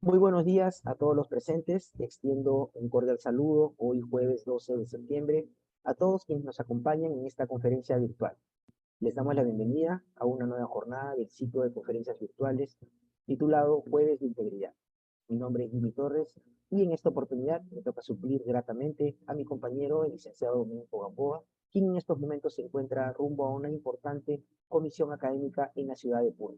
Muy buenos días a todos los presentes. Extiendo un cordial saludo hoy jueves 12 de septiembre a todos quienes nos acompañan en esta conferencia virtual. Les damos la bienvenida a una nueva jornada del ciclo de conferencias virtuales titulado Jueves de Integridad. Mi nombre es Jimmy Torres y en esta oportunidad me toca suplir gratamente a mi compañero, el licenciado Domenico Gamboa, quien en estos momentos se encuentra rumbo a una importante comisión académica en la ciudad de Puno.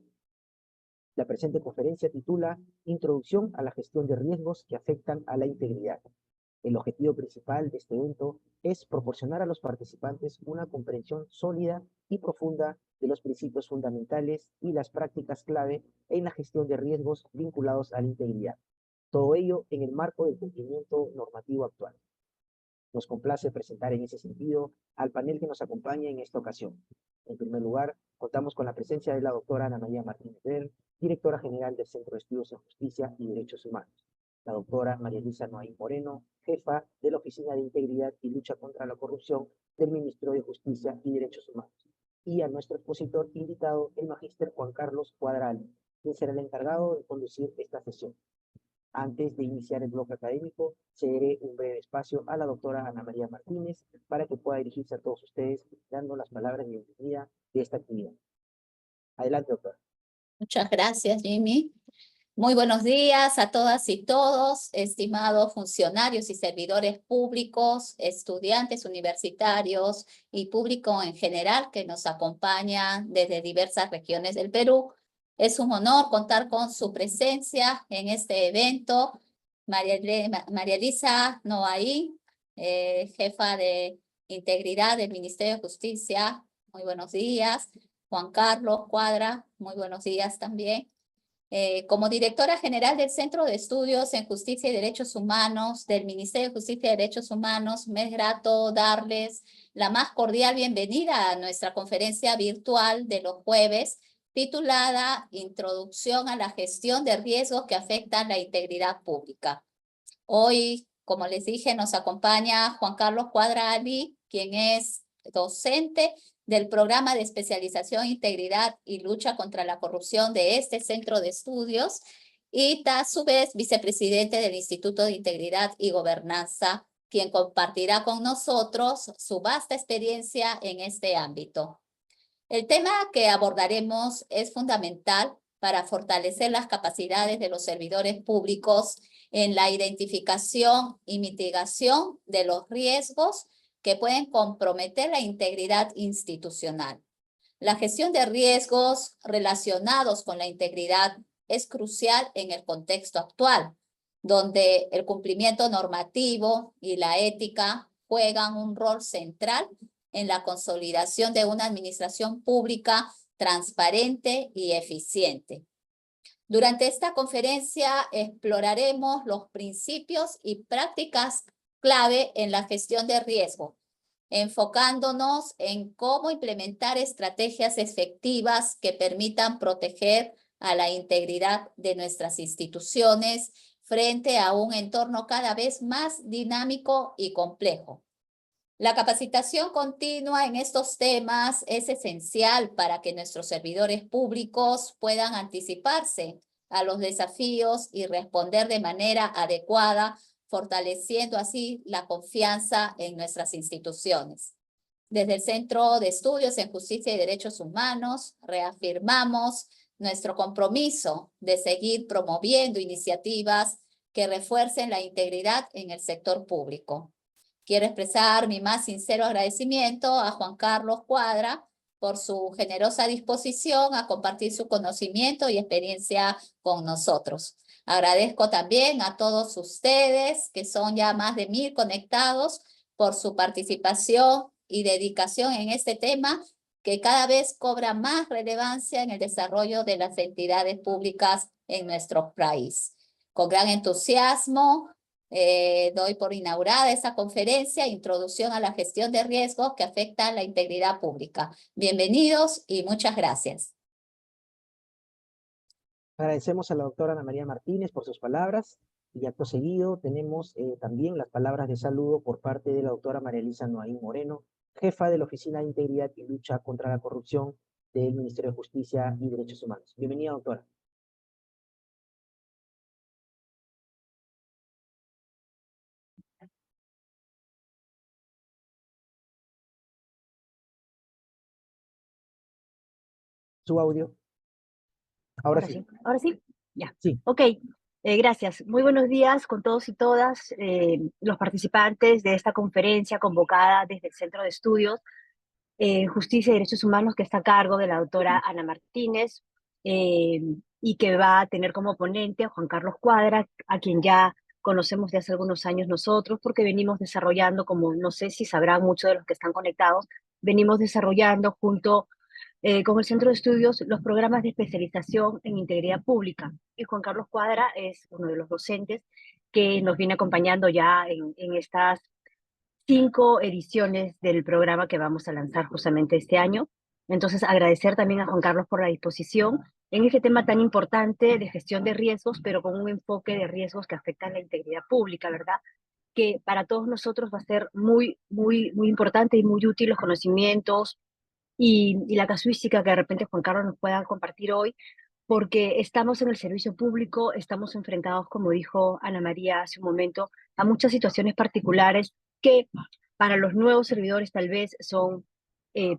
La presente conferencia titula Introducción a la gestión de riesgos que afectan a la integridad. El objetivo principal de este evento es proporcionar a los participantes una comprensión sólida y profunda de los principios fundamentales y las prácticas clave en la gestión de riesgos vinculados a la integridad. Todo ello en el marco del cumplimiento normativo actual. Nos complace presentar en ese sentido al panel que nos acompaña en esta ocasión. En primer lugar, contamos con la presencia de la doctora Ana María Martínez Bell, directora general del Centro de Estudios en Justicia y Derechos Humanos. La doctora María Luisa Noaín Moreno, jefa de la Oficina de Integridad y Lucha contra la Corrupción del Ministerio de Justicia y Derechos Humanos. Y a nuestro expositor invitado, el magíster Juan Carlos Cuadral, quien será el encargado de conducir esta sesión. Antes de iniciar el bloque académico, cederé un breve espacio a la doctora Ana María Martínez para que pueda dirigirse a todos ustedes dando las palabras de bienvenida de esta actividad. Adelante, doctora. Muchas gracias, Jimmy. Muy buenos días a todas y todos, estimados funcionarios y servidores públicos, estudiantes universitarios y público en general que nos acompaña desde diversas regiones del Perú. Es un honor contar con su presencia en este evento. María Elisa Noaín, jefa de Integridad del Ministerio de Justicia. Muy buenos días. Juan Carlos Cuadra, muy buenos días también. Como directora general del Centro de Estudios en Justicia y Derechos Humanos del Ministerio de Justicia y Derechos Humanos, me es grato darles la más cordial bienvenida a nuestra conferencia virtual de los jueves, titulada Introducción a la gestión de riesgos que afectan la integridad pública. Hoy, como les dije, nos acompaña Juan Carlos Cuadrali, quien es docente del programa de especialización, integridad y lucha contra la corrupción de este centro de estudios y a su vez vicepresidente del Instituto de Integridad y Gobernanza, quien compartirá con nosotros su vasta experiencia en este ámbito. El tema que abordaremos es fundamental para fortalecer las capacidades de los servidores públicos en la identificación y mitigación de los riesgos que pueden comprometer la integridad institucional. La gestión de riesgos relacionados con la integridad es crucial en el contexto actual, donde el cumplimiento normativo y la ética juegan un rol central en la consolidación de una administración pública transparente y eficiente. Durante esta conferencia exploraremos los principios y prácticas clave en la gestión de riesgo, enfocándonos en cómo implementar estrategias efectivas que permitan proteger a la integridad de nuestras instituciones frente a un entorno cada vez más dinámico y complejo. La capacitación continua en estos temas es esencial para que nuestros servidores públicos puedan anticiparse a los desafíos y responder de manera adecuada, fortaleciendo así la confianza en nuestras instituciones. Desde el Centro de Estudios en Justicia y Derechos Humanos, reafirmamos nuestro compromiso de seguir promoviendo iniciativas que refuercen la integridad en el sector público. Quiero expresar mi más sincero agradecimiento a Juan Carlos Cuadra por su generosa disposición a compartir su conocimiento y experiencia con nosotros. Agradezco también a todos ustedes, que son ya más de 1000 conectados, por su participación y dedicación en este tema, que cada vez cobra más relevancia en el desarrollo de las entidades públicas en nuestro país. Con gran entusiasmo, doy por inaugurada esta conferencia, Introducción a la gestión de riesgos que afectan la integridad pública. Bienvenidos y muchas gracias. Agradecemos a la doctora Ana María Martínez por sus palabras y acto seguido tenemos también las palabras de saludo por parte de la doctora María Elisa Noaín Moreno, jefa de la Oficina de Integridad y Lucha contra la Corrupción del Ministerio de Justicia y Derechos Humanos. Bienvenida, doctora. su audio. Ahora sí. Ahora sí, ya. Sí. Ok, gracias. Muy buenos días con todos y todas los participantes de esta conferencia convocada desde el Centro de Estudios Justicia y Derechos Humanos, que está a cargo de la doctora Ana Martínez, y que va a tener como ponente a Juan Carlos Cuadra, a quien ya conocemos de hace algunos años nosotros, porque venimos desarrollando, como no sé si sabrán muchos de los que están conectados, venimos desarrollando junto con el Centro de Estudios los programas de especialización en integridad pública. Y Juan Carlos Cuadra es uno de los docentes que nos viene acompañando ya en estas 5 ediciones del programa que vamos a lanzar justamente este año. Entonces, agradecer también a Juan Carlos por la disposición en este tema tan importante de gestión de riesgos, pero con un enfoque de riesgos que afectan la integridad pública, ¿verdad? Que para todos nosotros va a ser muy importante y muy útil los conocimientos y la casuística que de repente Juan Carlos nos pueda compartir hoy, porque estamos en el servicio público, estamos enfrentados, como dijo Ana María hace un momento, a muchas situaciones particulares que para los nuevos servidores tal vez son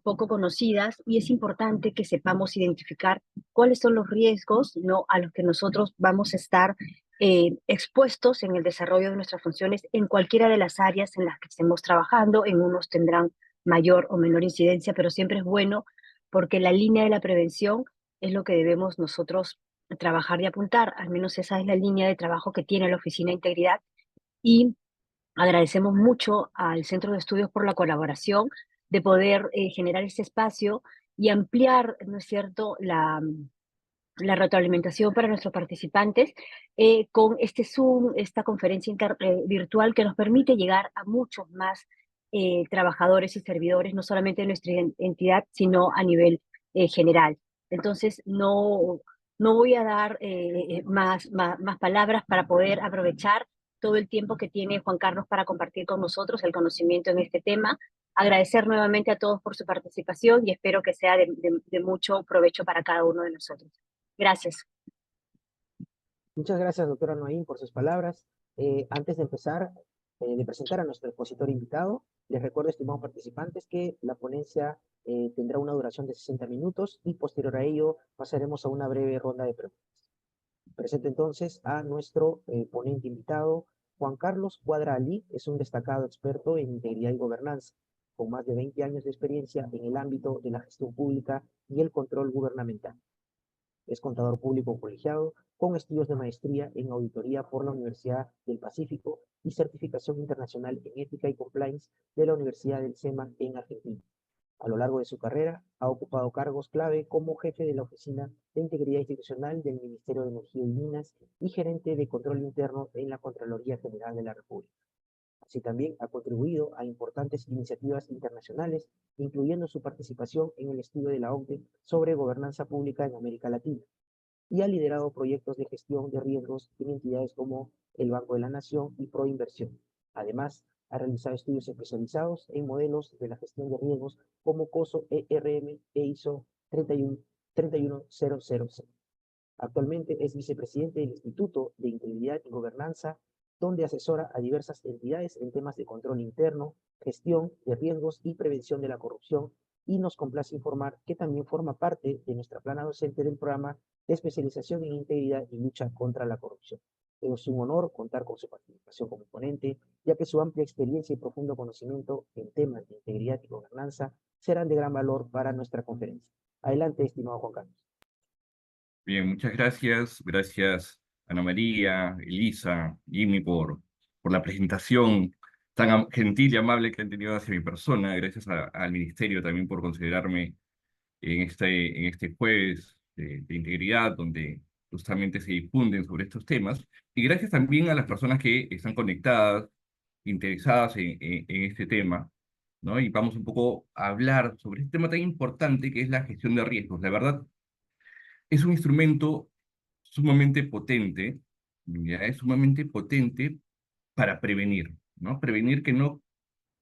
poco conocidas, y es importante que sepamos identificar cuáles son los riesgos, ¿no?, a los que nosotros vamos a estar expuestos en el desarrollo de nuestras funciones en cualquiera de las áreas en las que estemos trabajando. En unos tendrán mayor o menor incidencia, pero siempre es bueno porque la línea de la prevención es lo que debemos nosotros trabajar y apuntar. Al menos esa es la línea de trabajo que tiene la Oficina de Integridad, y agradecemos mucho al Centro de Estudios por la colaboración de poder generar este espacio y ampliar, ¿no es cierto?, la retroalimentación para nuestros participantes con este Zoom, esta conferencia virtual que nos permite llegar a muchos más trabajadores y servidores, no solamente de nuestra entidad, sino a nivel general. Entonces, no voy a dar más palabras para poder aprovechar todo el tiempo que tiene Juan Carlos para compartir con nosotros el conocimiento en este tema. Agradecer nuevamente a todos por su participación y espero que sea de mucho provecho para cada uno de nosotros. Gracias. Muchas gracias, doctora Noaín, por sus palabras. Antes de empezar, de presentar a nuestro expositor invitado, les recuerdo, estimados participantes, que la ponencia tendrá una duración de 60 minutos y posterior a ello pasaremos a una breve ronda de preguntas. Presento entonces a nuestro ponente invitado. Juan Carlos Cuadra Ali es un destacado experto en integridad y gobernanza, con más de 20 años de experiencia en el ámbito de la gestión pública y el control gubernamental. Es contador público colegiado, con estudios de maestría en auditoría por la Universidad del Pacífico y certificación internacional en ética y compliance de la Universidad del SEMA en Argentina. A lo largo de su carrera, ha ocupado cargos clave como jefe de la Oficina de Integridad Institucional del Ministerio de Energía y Minas y gerente de control interno en la Contraloría General de la República. Así también ha contribuido a importantes iniciativas internacionales, incluyendo su participación en el estudio de la OCDE sobre gobernanza pública en América Latina, y ha liderado proyectos de gestión de riesgos en entidades como el Banco de la Nación y Proinversión. Además, ha realizado estudios especializados en modelos de la gestión de riesgos como COSO, ERM e ISO 31000. Actualmente es vicepresidente del Instituto de Integridad y Gobernanza, donde asesora a diversas entidades en temas de control interno, gestión de riesgos y prevención de la corrupción, y nos complace informar que también forma parte de nuestra plana docente del programa de especialización en integridad y lucha contra la corrupción. Es un honor contar con su participación como ponente, ya que su amplia experiencia y profundo conocimiento en temas de integridad y gobernanza serán de gran valor para nuestra conferencia. Adelante, estimado Juan Carlos. Bien, muchas gracias. Gracias, Ana María, Elisa, Jimmy, por la presentación tan gentil y amable que han tenido hacia mi persona. Gracias al Ministerio también por considerarme en este jueves de integridad, donde justamente se difunden sobre estos temas. Y gracias también a las personas que están conectadas, interesadas en este tema, ¿no? Y vamos un poco a hablar sobre este tema tan importante que es la gestión de riesgos. La verdad, es un instrumento sumamente potente, ¿ya? Es sumamente potente para prevenir, ¿no? Prevenir que no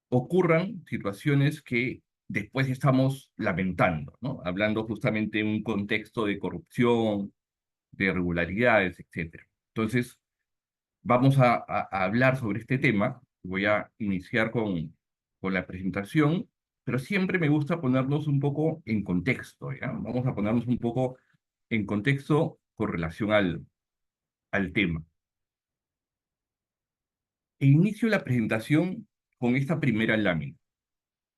ocurran situaciones que después estamos lamentando, ¿no? Hablando justamente en un contexto de corrupción, de irregularidades, etc. Entonces, vamos a hablar sobre este tema. Voy a iniciar con la presentación pero siempre me gusta ponernos un poco en contexto, ¿ya? Vamos a ponernos un poco en contexto con relación al tema. E inicio la presentación con esta primera lámina,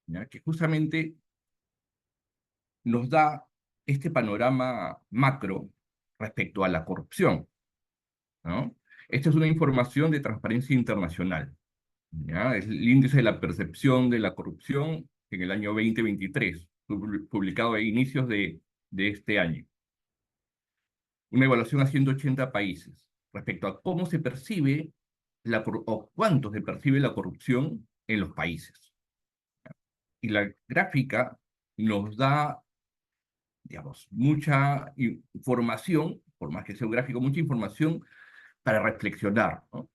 ¿ya? Que justamente nos da este panorama macro respecto a la corrupción, ¿no? Esta es una información de Transparencia Internacional, ¿ya? Es el índice de la percepción de la corrupción en el año 2023, publicado a inicios de este año. Una evaluación a 180 países respecto a cómo se percibe o cuánto se percibe la corrupción en los países. Y la gráfica nos da, digamos, mucha información, por más que sea un gráfico, mucha información para reflexionar, ¿no?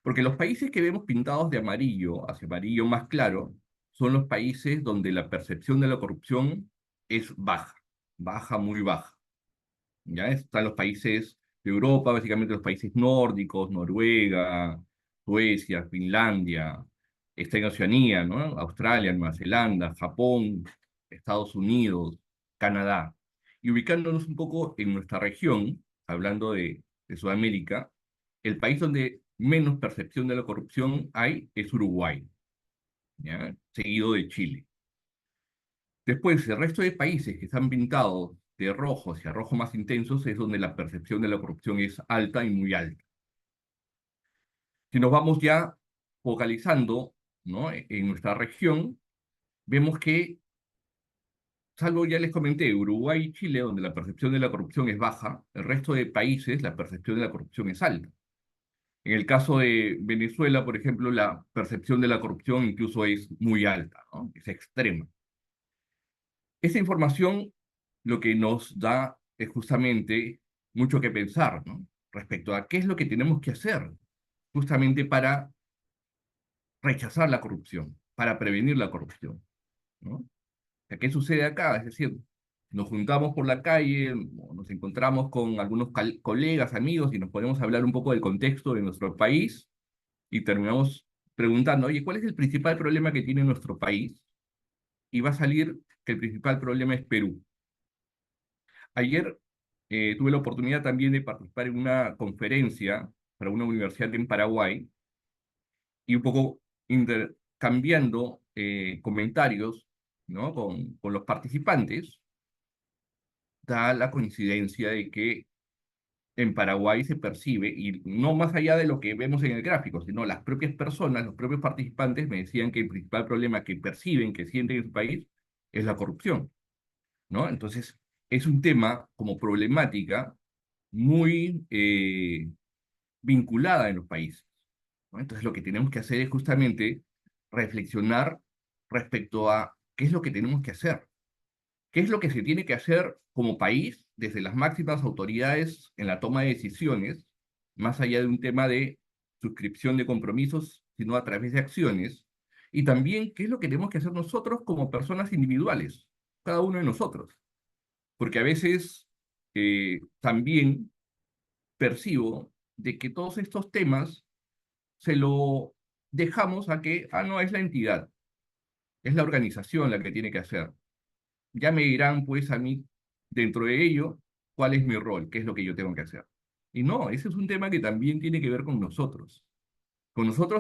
Porque los países que vemos pintados de amarillo, hacia amarillo más claro, son los países donde la percepción de la corrupción es baja, baja, muy baja. ¿Ya? Están los países de Europa, básicamente los países nórdicos, Noruega, Suecia, Finlandia, está en Oceanía, ¿no? Australia, Nueva Zelanda, Japón, Estados Unidos, Canadá. Y ubicándonos un poco en nuestra región, hablando de Sudamérica, el país donde menos percepción de la corrupción hay es Uruguay, ¿ya? Seguido de Chile. Después, el resto de países que están pintados de rojo hacia rojo más intensos es donde la percepción de la corrupción es alta y muy alta. Si nos vamos ya focalizando, ¿no?, en nuestra región, vemos que, salvo ya les comenté, Uruguay y Chile, donde la percepción de la corrupción es baja, el resto de países la percepción de la corrupción es alta. En el caso de Venezuela, por ejemplo, la percepción de la corrupción incluso es muy alta, ¿no? Es extrema. Esa información lo que nos da es justamente mucho que pensar, ¿no? Respecto a qué es lo que tenemos que hacer justamente para rechazar la corrupción, para prevenir la corrupción, ¿no? O sea, ¿qué sucede acá? Es decir, nos juntamos por la calle, o nos encontramos con algunos colegas, amigos, y nos ponemos a hablar un poco del contexto de nuestro país, y terminamos preguntando, oye, ¿cuál es el principal problema que tiene nuestro país? Y va a salir que el principal problema es Perú. Ayer tuve la oportunidad también de participar en una conferencia para una universidad en Paraguay y un poco intercambiando comentarios, ¿no?, con los participantes, da la coincidencia de que en Paraguay se percibe, y no más allá de lo que vemos en el gráfico, sino las propias personas, los propios participantes me decían que el principal problema que perciben, que sienten en su país, es la corrupción, ¿no? Entonces, es un tema como problemática muy vinculada en los países, ¿no? Entonces, lo que tenemos que hacer es justamente reflexionar respecto a qué es lo que tenemos que hacer, qué es lo que se tiene que hacer como país desde las máximas autoridades en la toma de decisiones, más allá de un tema de suscripción de compromisos, sino a través de acciones, y también qué es lo que tenemos que hacer nosotros como personas individuales, cada uno de nosotros, porque a veces también percibo de que todos estos temas se lo dejamos a que, no, es la entidad, es la organización la que tiene que hacer. Ya me dirán, pues, a mí, dentro de ello, cuál es mi rol, qué es lo que yo tengo que hacer. Y no, ese es un tema que también tiene que ver con nosotros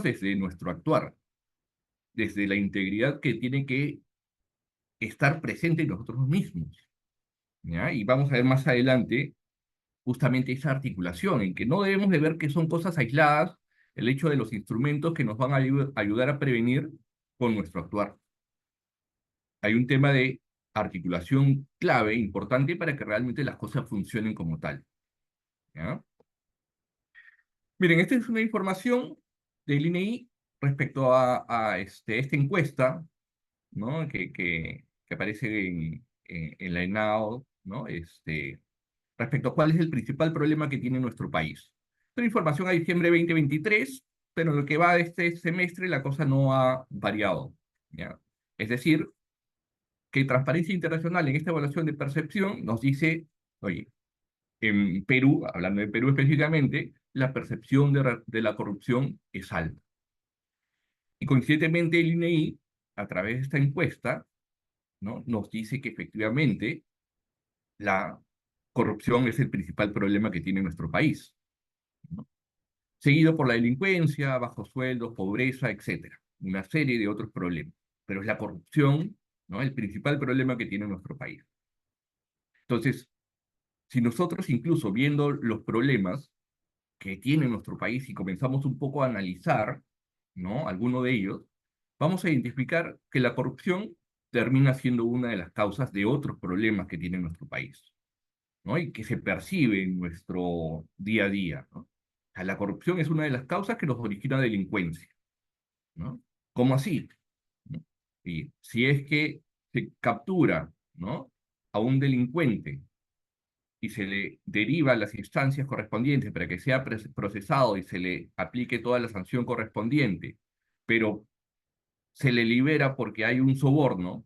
desde nuestro actuar, desde la integridad que tiene que estar presente en nosotros mismos, ¿ya? Y vamos a ver más adelante justamente esa articulación, en que no debemos de ver que son cosas aisladas, el hecho de los instrumentos que nos van a ayudar a prevenir con nuestro actuar. Hay un tema de articulación clave, importante, para que realmente las cosas funcionen como tal, ¿ya? Miren, esta es una información del INEI respecto a esta encuesta, ¿no?, que aparece en la ENAO, ¿no?, respecto a cuál es el principal problema que tiene nuestro país. Es una información a diciembre de 2023, pero en lo que va de este semestre la cosa no ha variado, ¿ya? Es decir, que Transparencia Internacional en esta evaluación de percepción nos dice, oye, en Perú, hablando de Perú específicamente, la percepción de la corrupción es alta. Y coincidentemente el INEI a través de esta encuesta, ¿no?, nos dice que efectivamente la corrupción es el principal problema que tiene nuestro país, ¿no?, seguido por la delincuencia, bajos sueldos, pobreza, etcétera, una serie de otros problemas. Pero es la corrupción, ¿no?, el principal problema que tiene nuestro país. Entonces, si nosotros incluso viendo los problemas que tiene nuestro país y comenzamos un poco a analizar, ¿no?, alguno de ellos, vamos a identificar que la corrupción termina siendo una de las causas de otros problemas que tiene nuestro país, ¿no?, y que se percibe en nuestro día a día, ¿no? O sea, la corrupción es una de las causas que nos origina delincuencia, ¿no? ¿Cómo así? ¿No? Y si es que se captura, ¿no?, a un delincuente y se le deriva a las instancias correspondientes para que sea procesado y se le aplique toda la sanción correspondiente, pero se le libera porque hay un soborno,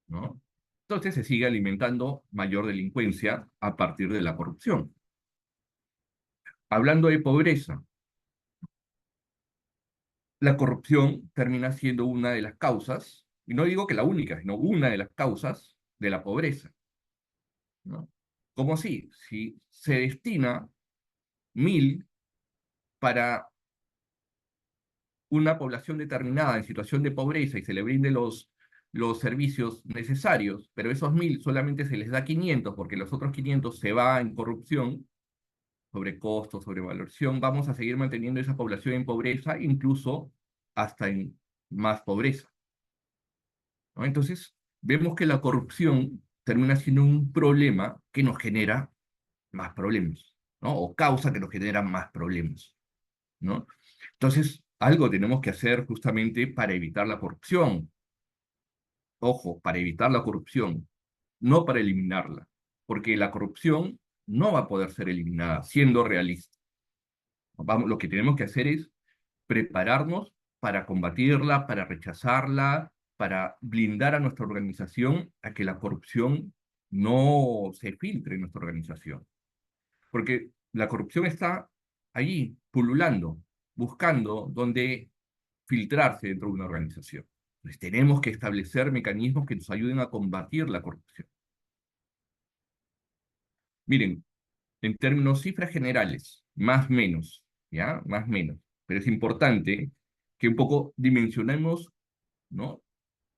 ¿no?, entonces se sigue alimentando mayor delincuencia a partir de la corrupción. Hablando de pobreza, la corrupción termina siendo una de las causas, y no digo que la única, sino una de las causas de la pobreza, ¿no? ¿Cómo así? Si se destina 1.000 para una población determinada en situación de pobreza y se le brinden los servicios necesarios, pero esos 1.000 solamente se les da 500 porque los otros 500 se va en corrupción, sobre costos, sobre valoración, vamos a seguir manteniendo esa población en pobreza, incluso hasta en más pobreza, ¿no? Entonces, vemos que la corrupción termina siendo un problema que nos genera más problemas, ¿no?, o causa que nos genera más problemas, ¿no? Entonces, algo tenemos que hacer justamente para evitar la corrupción. Ojo, para evitar la corrupción, no para eliminarla, porque la corrupción no va a poder ser eliminada, siendo realista. Vamos, lo que tenemos que hacer es prepararnos para combatirla, para rechazarla, para blindar a nuestra organización a que la corrupción no se filtre en nuestra organización. Porque la corrupción está allí, pululando, buscando dónde filtrarse dentro de una organización. Entonces tenemos que establecer mecanismos que nos ayuden a combatir la corrupción. Miren, en términos cifras generales, más o menos, ¿ya? Más o menos. Pero es importante que un poco dimensionemos, ¿no?,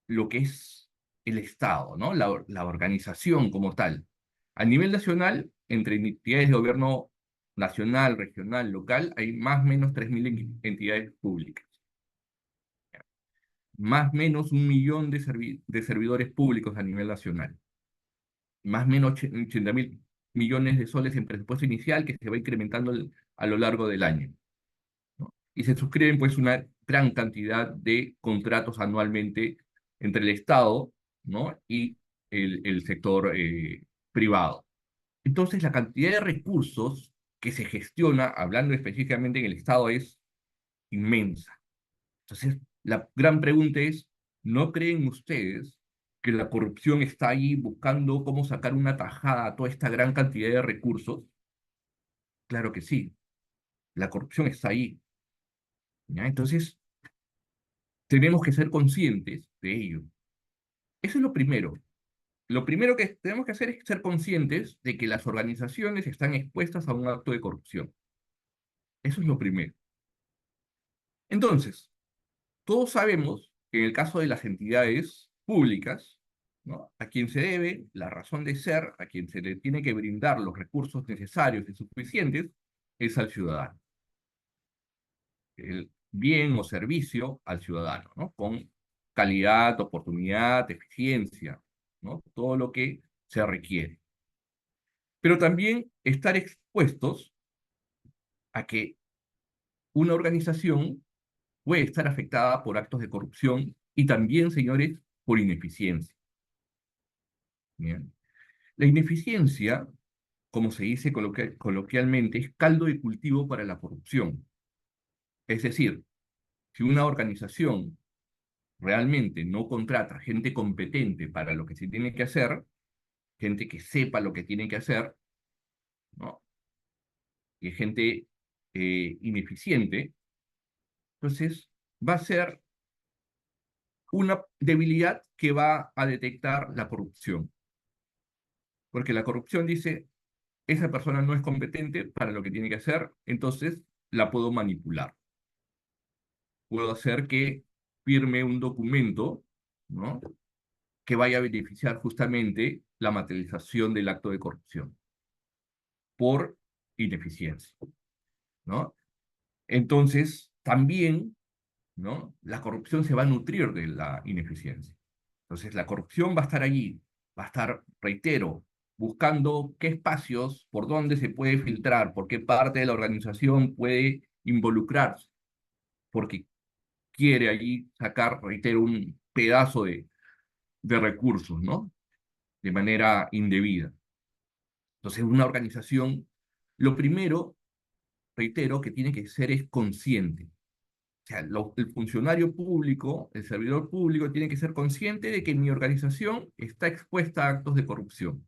lo que es el Estado, ¿no?, la organización como tal. A nivel nacional, entre entidades de gobierno nacional, regional, local, hay más o menos 3.000 entidades públicas. Más o menos 1.000.000 de servidores públicos a nivel nacional. Más o menos 80.000 millones de soles en presupuesto inicial que se va incrementando a lo largo del año, ¿no? Y se suscriben pues una gran cantidad de contratos anualmente entre el Estado, ¿no?, y el sector privado. Entonces la cantidad de recursos que se gestiona, hablando específicamente en el Estado, es inmensa. Entonces, la gran pregunta es, ¿no creen ustedes que la corrupción está ahí buscando cómo sacar una tajada a toda esta gran cantidad de recursos? Claro que sí, la corrupción está ahí, ¿ya? Entonces, tenemos que ser conscientes de ello. Eso es lo primero. Lo primero que tenemos que hacer es ser conscientes de que las organizaciones están expuestas a un acto de corrupción. Eso es lo primero. Entonces, todos sabemos que en el caso de las entidades públicas, ¿no?, a quien se debe la razón de ser, a quien se le tiene que brindar los recursos necesarios y suficientes, es al ciudadano. El bien o servicio al ciudadano, ¿no?, con calidad, oportunidad, eficiencia, ¿no?, todo lo que se requiere. Pero también estar expuestos a que una organización puede estar afectada por actos de corrupción y también, señores, por ineficiencia. Bien. La ineficiencia, como se dice coloquialmente, es caldo de cultivo para la corrupción. Es decir, si una organización realmente no contrata gente competente para lo que se tiene que hacer, gente que sepa lo que tiene que hacer, ¿no?, y gente ineficiente, entonces va a ser una debilidad que va a detectar la corrupción. Porque la corrupción dice, esa persona no es competente para lo que tiene que hacer, entonces la puedo manipular. Puedo hacer que firme un documento, ¿no?, que vaya a beneficiar justamente la materialización del acto de corrupción por ineficiencia, ¿no? Entonces, también, ¿no?, la corrupción se va a nutrir de la ineficiencia. Entonces, la corrupción va a estar allí, va a estar, reitero, buscando qué espacios, por dónde se puede filtrar, por qué parte de la organización puede involucrarse, porque quiere allí sacar, reitero, un pedazo de recursos, ¿no?, de manera indebida. Entonces, una organización, lo primero, reitero, que tiene que ser es consciente. O sea, el funcionario público, el servidor público, tiene que ser consciente de que mi organización está expuesta a actos de corrupción,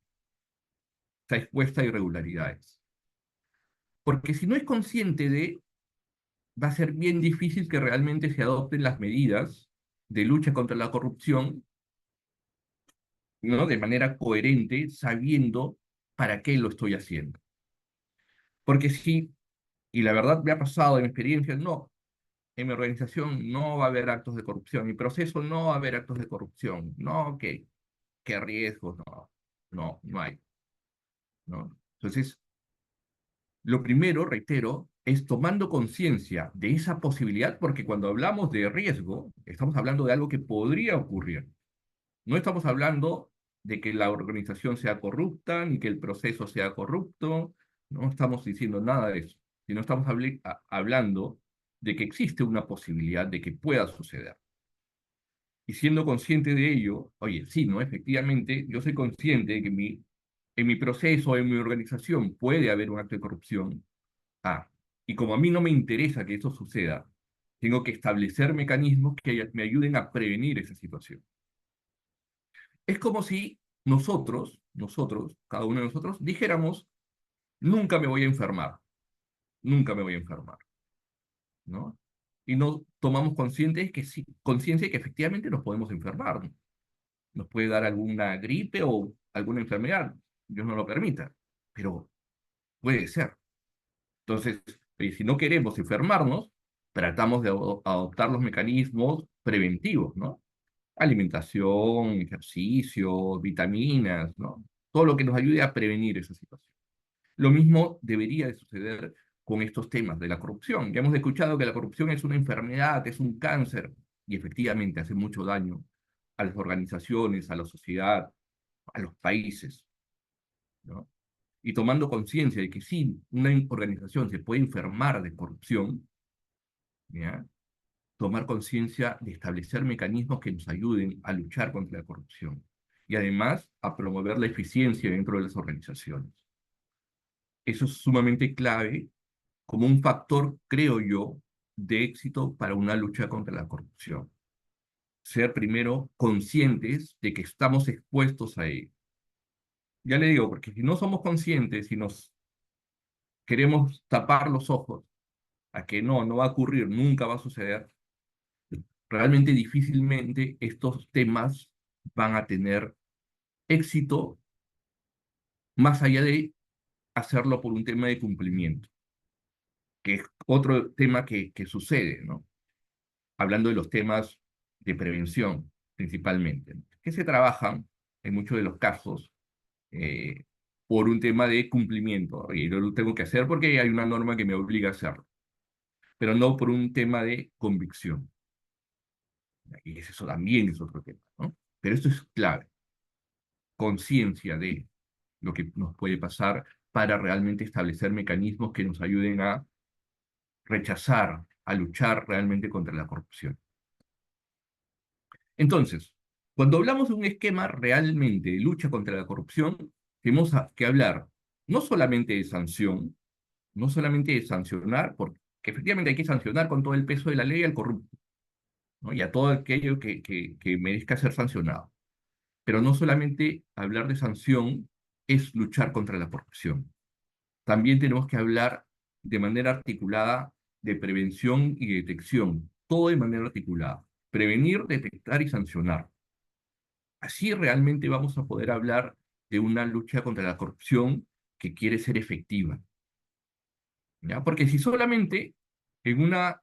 está expuesta a irregularidades. Porque si no es consciente va a ser bien difícil que realmente se adopten las medidas de lucha contra la corrupción, ¿no?, de manera coherente, sabiendo para qué lo estoy haciendo. Porque si, y la verdad me ha pasado en mi experiencia, no, en mi organización no va a haber actos de corrupción, en mi proceso no va a haber actos de corrupción, no, qué riesgos, no hay, ¿no? Entonces, lo primero, reitero, es tomando conciencia de esa posibilidad, porque cuando hablamos de riesgo, estamos hablando de algo que podría ocurrir. No estamos hablando de que la organización sea corrupta, ni que el proceso sea corrupto, no estamos diciendo nada de eso, sino estamos hablando de que existe una posibilidad de que pueda suceder. Y siendo consciente de ello, oye, sí, ¿no? Efectivamente, yo soy consciente de que en mi proceso, en mi organización, puede haber un acto de corrupción. Ah, y como a mí no me interesa que eso suceda, tengo que establecer mecanismos que me ayuden a prevenir esa situación. Es como si nosotros, cada uno de nosotros, dijéramos, nunca me voy a enfermar, nunca me voy a enfermar, ¿no? Y no tomamos conciencia de que efectivamente nos podemos enfermar, ¿no? Nos puede dar alguna gripe o alguna enfermedad, Dios no lo permita, pero puede ser. Entonces, si no queremos enfermarnos, tratamos de adoptar los mecanismos preventivos, ¿no? Alimentación, ejercicio, vitaminas, ¿no? Todo lo que nos ayude a prevenir esa situación. Lo mismo debería de suceder con estos temas de la corrupción. Ya hemos escuchado que la corrupción es una enfermedad, es un cáncer, y efectivamente hace mucho daño a las organizaciones, a la sociedad, a los países, ¿no? Y tomando conciencia de que sí, una organización se puede enfermar de corrupción, ¿ya?, tomar conciencia de establecer mecanismos que nos ayuden a luchar contra la corrupción y además a promover la eficiencia dentro de las organizaciones. Eso es sumamente clave como un factor, creo yo, de éxito para una lucha contra la corrupción. Ser primero conscientes de que estamos expuestos a ello. Ya le digo, porque si no somos conscientes y nos queremos tapar los ojos a que no va a ocurrir, nunca va a suceder, realmente difícilmente estos temas van a tener éxito más allá de hacerlo por un tema de cumplimiento, que es otro tema que sucede, ¿no? Hablando de los temas de prevención, principalmente, ¿no?, que se trabajan en muchos de los casos eh, por un tema de cumplimiento. Y yo lo tengo que hacer porque hay una norma que me obliga a hacerlo, pero no por un tema de convicción. Y eso también es otro tema, ¿no? Pero esto es clave, conciencia de lo que nos puede pasar para realmente establecer mecanismos que nos ayuden a rechazar, a luchar realmente contra la corrupción. Entonces, cuando hablamos de un esquema realmente de lucha contra la corrupción, tenemos que hablar no solamente de sanción, no solamente de sancionar, porque efectivamente hay que sancionar con todo el peso de la ley al corrupto, ¿no?, y a todo aquello que merezca ser sancionado. Pero no solamente hablar de sanción es luchar contra la corrupción. También tenemos que hablar de manera articulada de prevención y detección, todo de manera articulada. prevenir, detectar y sancionar. Así realmente vamos a poder hablar de una lucha contra la corrupción que quiere ser efectiva, ¿ya? Porque si solamente en una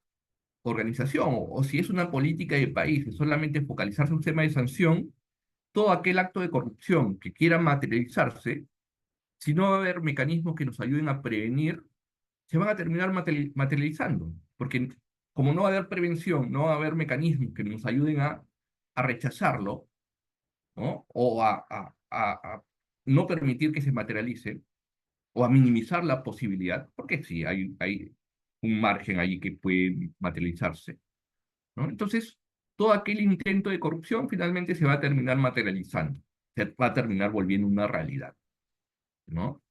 organización o si es una política de país, es solamente focalizarse en un tema de sanción, todo aquel acto de corrupción que quiera materializarse, si no va a haber mecanismos que nos ayuden a prevenir, se van a terminar materializando, porque como no va a haber prevención, no va a haber mecanismos que nos ayuden a rechazarlo, ¿no? O a no permitir que se materialice, o a minimizar la posibilidad, porque sí, hay un margen ahí que puede materializarse, ¿no? Entonces, todo aquel intento de corrupción finalmente se va a terminar materializando, se va a terminar volviendo una realidad, ¿no?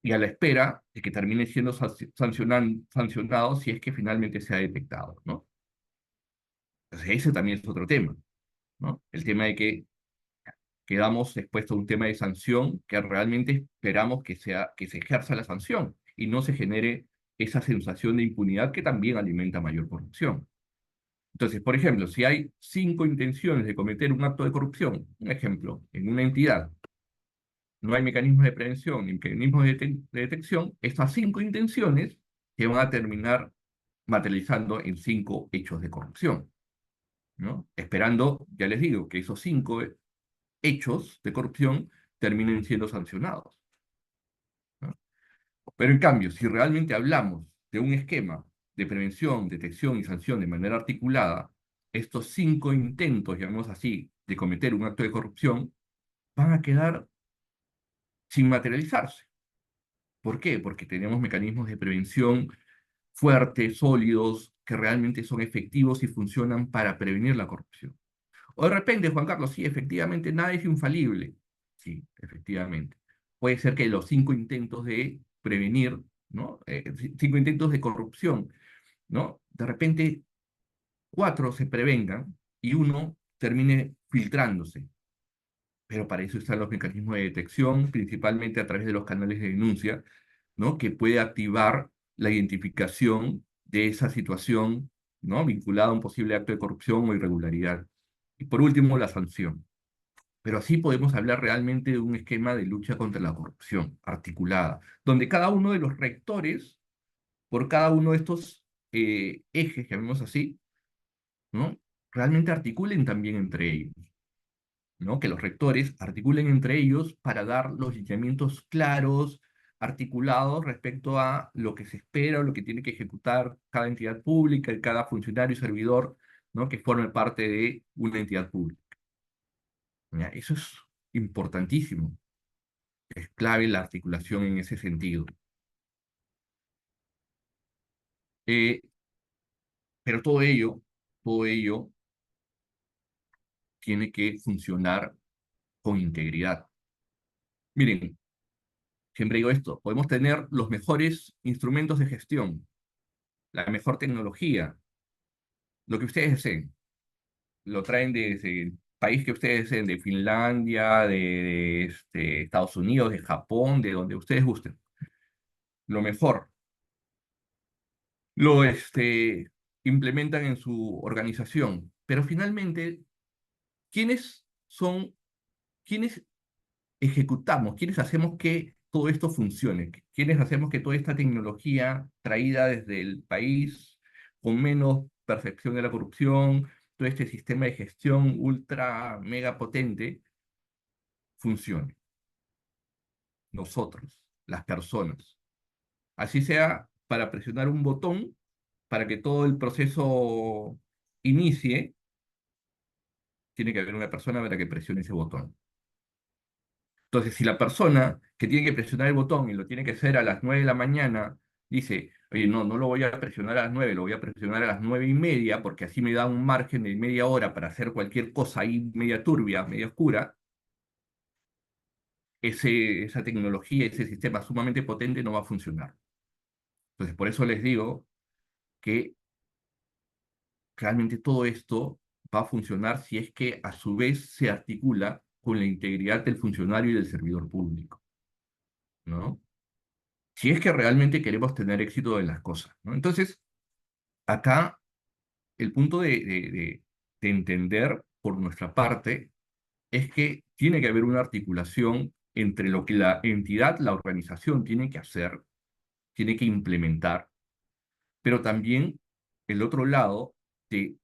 Y a la espera de que termine siendo sancionado si es que finalmente se ha detectado, ¿no? Entonces, ese también es otro tema, ¿no? El tema de que quedamos expuestos a un tema de sanción que realmente esperamos que se ejerza la sanción y no se genere esa sensación de impunidad que también alimenta mayor corrupción. Entonces, por ejemplo, si hay 5 intenciones de cometer un acto de corrupción, un ejemplo, en una entidad, no hay mecanismos de prevención ni mecanismos de detección, estas 5 intenciones se van a terminar materializando en 5 hechos de corrupción, ¿no? Esperando, ya les digo, que esos 5 hechos de corrupción terminen siendo sancionados, ¿no? Pero en cambio, si realmente hablamos de un esquema de prevención, detección y sanción de manera articulada, estos 5 intentos, llamemos así, de cometer un acto de corrupción, van a quedar sin materializarse. ¿Por qué? Porque tenemos mecanismos de prevención fuertes, sólidos, que realmente son efectivos y funcionan para prevenir la corrupción. O de repente, Juan Carlos, sí, efectivamente, nada es infalible. Sí, efectivamente. Puede ser que los 5 intentos de prevenir, ¿no? 5 intentos de corrupción, ¿no? De repente, 4 se prevengan y uno termine filtrándose. Pero para eso están los mecanismos de detección, principalmente a través de los canales de denuncia, ¿no? Que puede activar la identificación de esa situación, ¿no? Vinculada a un posible acto de corrupción o irregularidad. Y por último, la sanción. Pero así podemos hablar realmente de un esquema de lucha contra la corrupción articulada, donde cada uno de los rectores, por cada uno de estos ejes, llamemos así, ¿no? Realmente articulen también entre ellos, ¿no? Que los rectores articulen entre ellos para dar los lineamientos claros, articulados respecto a lo que se espera o lo que tiene que ejecutar cada entidad pública y cada funcionario y servidor, ¿no? Que forme parte de una entidad pública. ¿Ya? Eso es importantísimo. Es clave la articulación en ese sentido. Eh, pero todo ello tiene que funcionar con integridad. Miren, siempre digo esto, podemos tener los mejores instrumentos de gestión, la mejor tecnología, lo que ustedes deseen. Lo traen desde el país que ustedes deseen, de Finlandia, de Estados Unidos, de Japón, de donde ustedes gusten. Lo mejor. Lo implementan en su organización. Pero finalmente, ¿quiénes son, quiénes ejecutamos, quiénes hacemos que todo esto funcione? ¿Quiénes hacemos que toda esta tecnología traída desde el país con menos percepción de la corrupción, todo este sistema de gestión ultra mega potente, funcione? Nosotros, las personas. Así sea para presionar un botón para que todo el proceso inicie, tiene que haber una persona para que presione ese botón. Entonces, si la persona que tiene que presionar el botón y lo tiene que hacer a las 9 de la mañana, dice, oye, no, no lo voy a presionar a las 9, lo voy a presionar a las 9:30, porque así me da un margen de media hora para hacer cualquier cosa ahí media turbia, media oscura, esa tecnología, ese sistema sumamente potente no va a funcionar. Entonces, por eso les digo que realmente todo esto va a funcionar si es que a su vez se articula con la integridad del funcionario y del servidor público, ¿no? Si es que realmente queremos tener éxito en las cosas, ¿no? Entonces, acá el punto de entender por nuestra parte es que tiene que haber una articulación entre lo que la entidad, la organización tiene que hacer, tiene que implementar, pero también el otro lado de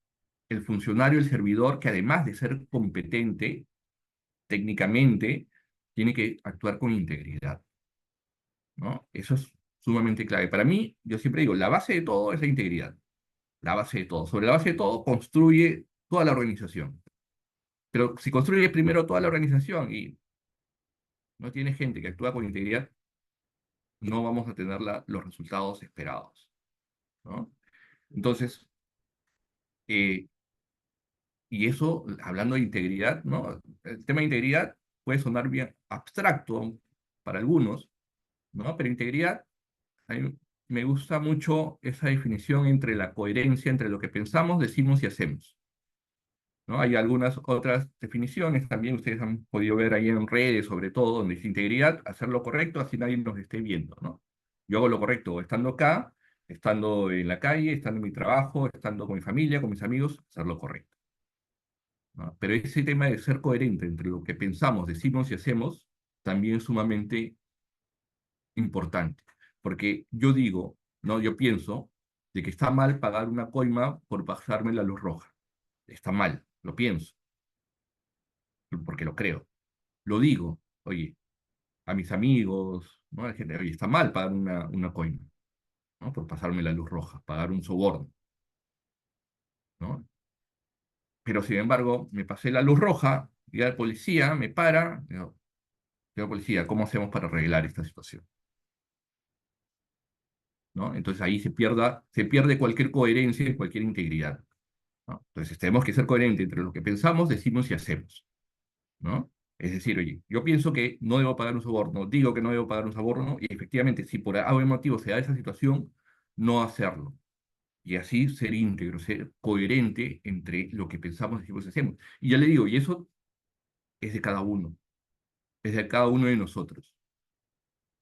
el funcionario, el servidor, que además de ser competente técnicamente, tiene que actuar con integridad, ¿no? Eso es sumamente clave. Para mí, yo siempre digo, la base de todo es la integridad, la base de todo. Sobre la base de todo construye toda la organización. Pero si construye primero toda la organización y no tiene gente que actúa con integridad, no vamos a tener los resultados esperados, ¿no? Entonces, eh, y eso, hablando de integridad, ¿no? El tema de integridad puede sonar bien abstracto para algunos, ¿no? Pero integridad, a mí me gusta mucho esa definición entre la coherencia entre lo que pensamos, decimos y hacemos, ¿no? Hay algunas otras definiciones también, ustedes han podido ver ahí en redes, sobre todo, donde dice integridad, hacer lo correcto, así nadie nos esté viendo, ¿no? Yo hago lo correcto estando acá, estando en la calle, estando en mi trabajo, estando con mi familia, con mis amigos, hacer lo correcto, ¿no? Pero ese tema de ser coherente entre lo que pensamos, decimos y hacemos, también es sumamente importante, porque yo digo, ¿no? Yo pienso de que está mal pagar una coima por pasarme la luz roja. Está mal, lo pienso, porque lo creo. Lo digo, oye, a mis amigos, ¿no? A la gente, oye, está mal pagar una coima, ¿no? Por pasarme la luz roja, pagar un soborno, ¿no? Pero sin embargo, me pasé la luz roja, llega el policía, me para, digo, señor policía, ¿cómo hacemos para arreglar esta situación? ¿No? Entonces ahí se pierde cualquier coherencia y cualquier integridad, ¿no? Entonces tenemos que ser coherentes entre lo que pensamos, decimos y hacemos, ¿no? Es decir, oye, yo pienso que no debo pagar un soborno, digo que no debo pagar un soborno, y efectivamente, si por algún motivo se da esa situación, no hacerlo. Y así ser íntegro, ser coherente entre lo que pensamos, decimos y hacemos. Y ya le digo, y eso es de cada uno, es de cada uno de nosotros,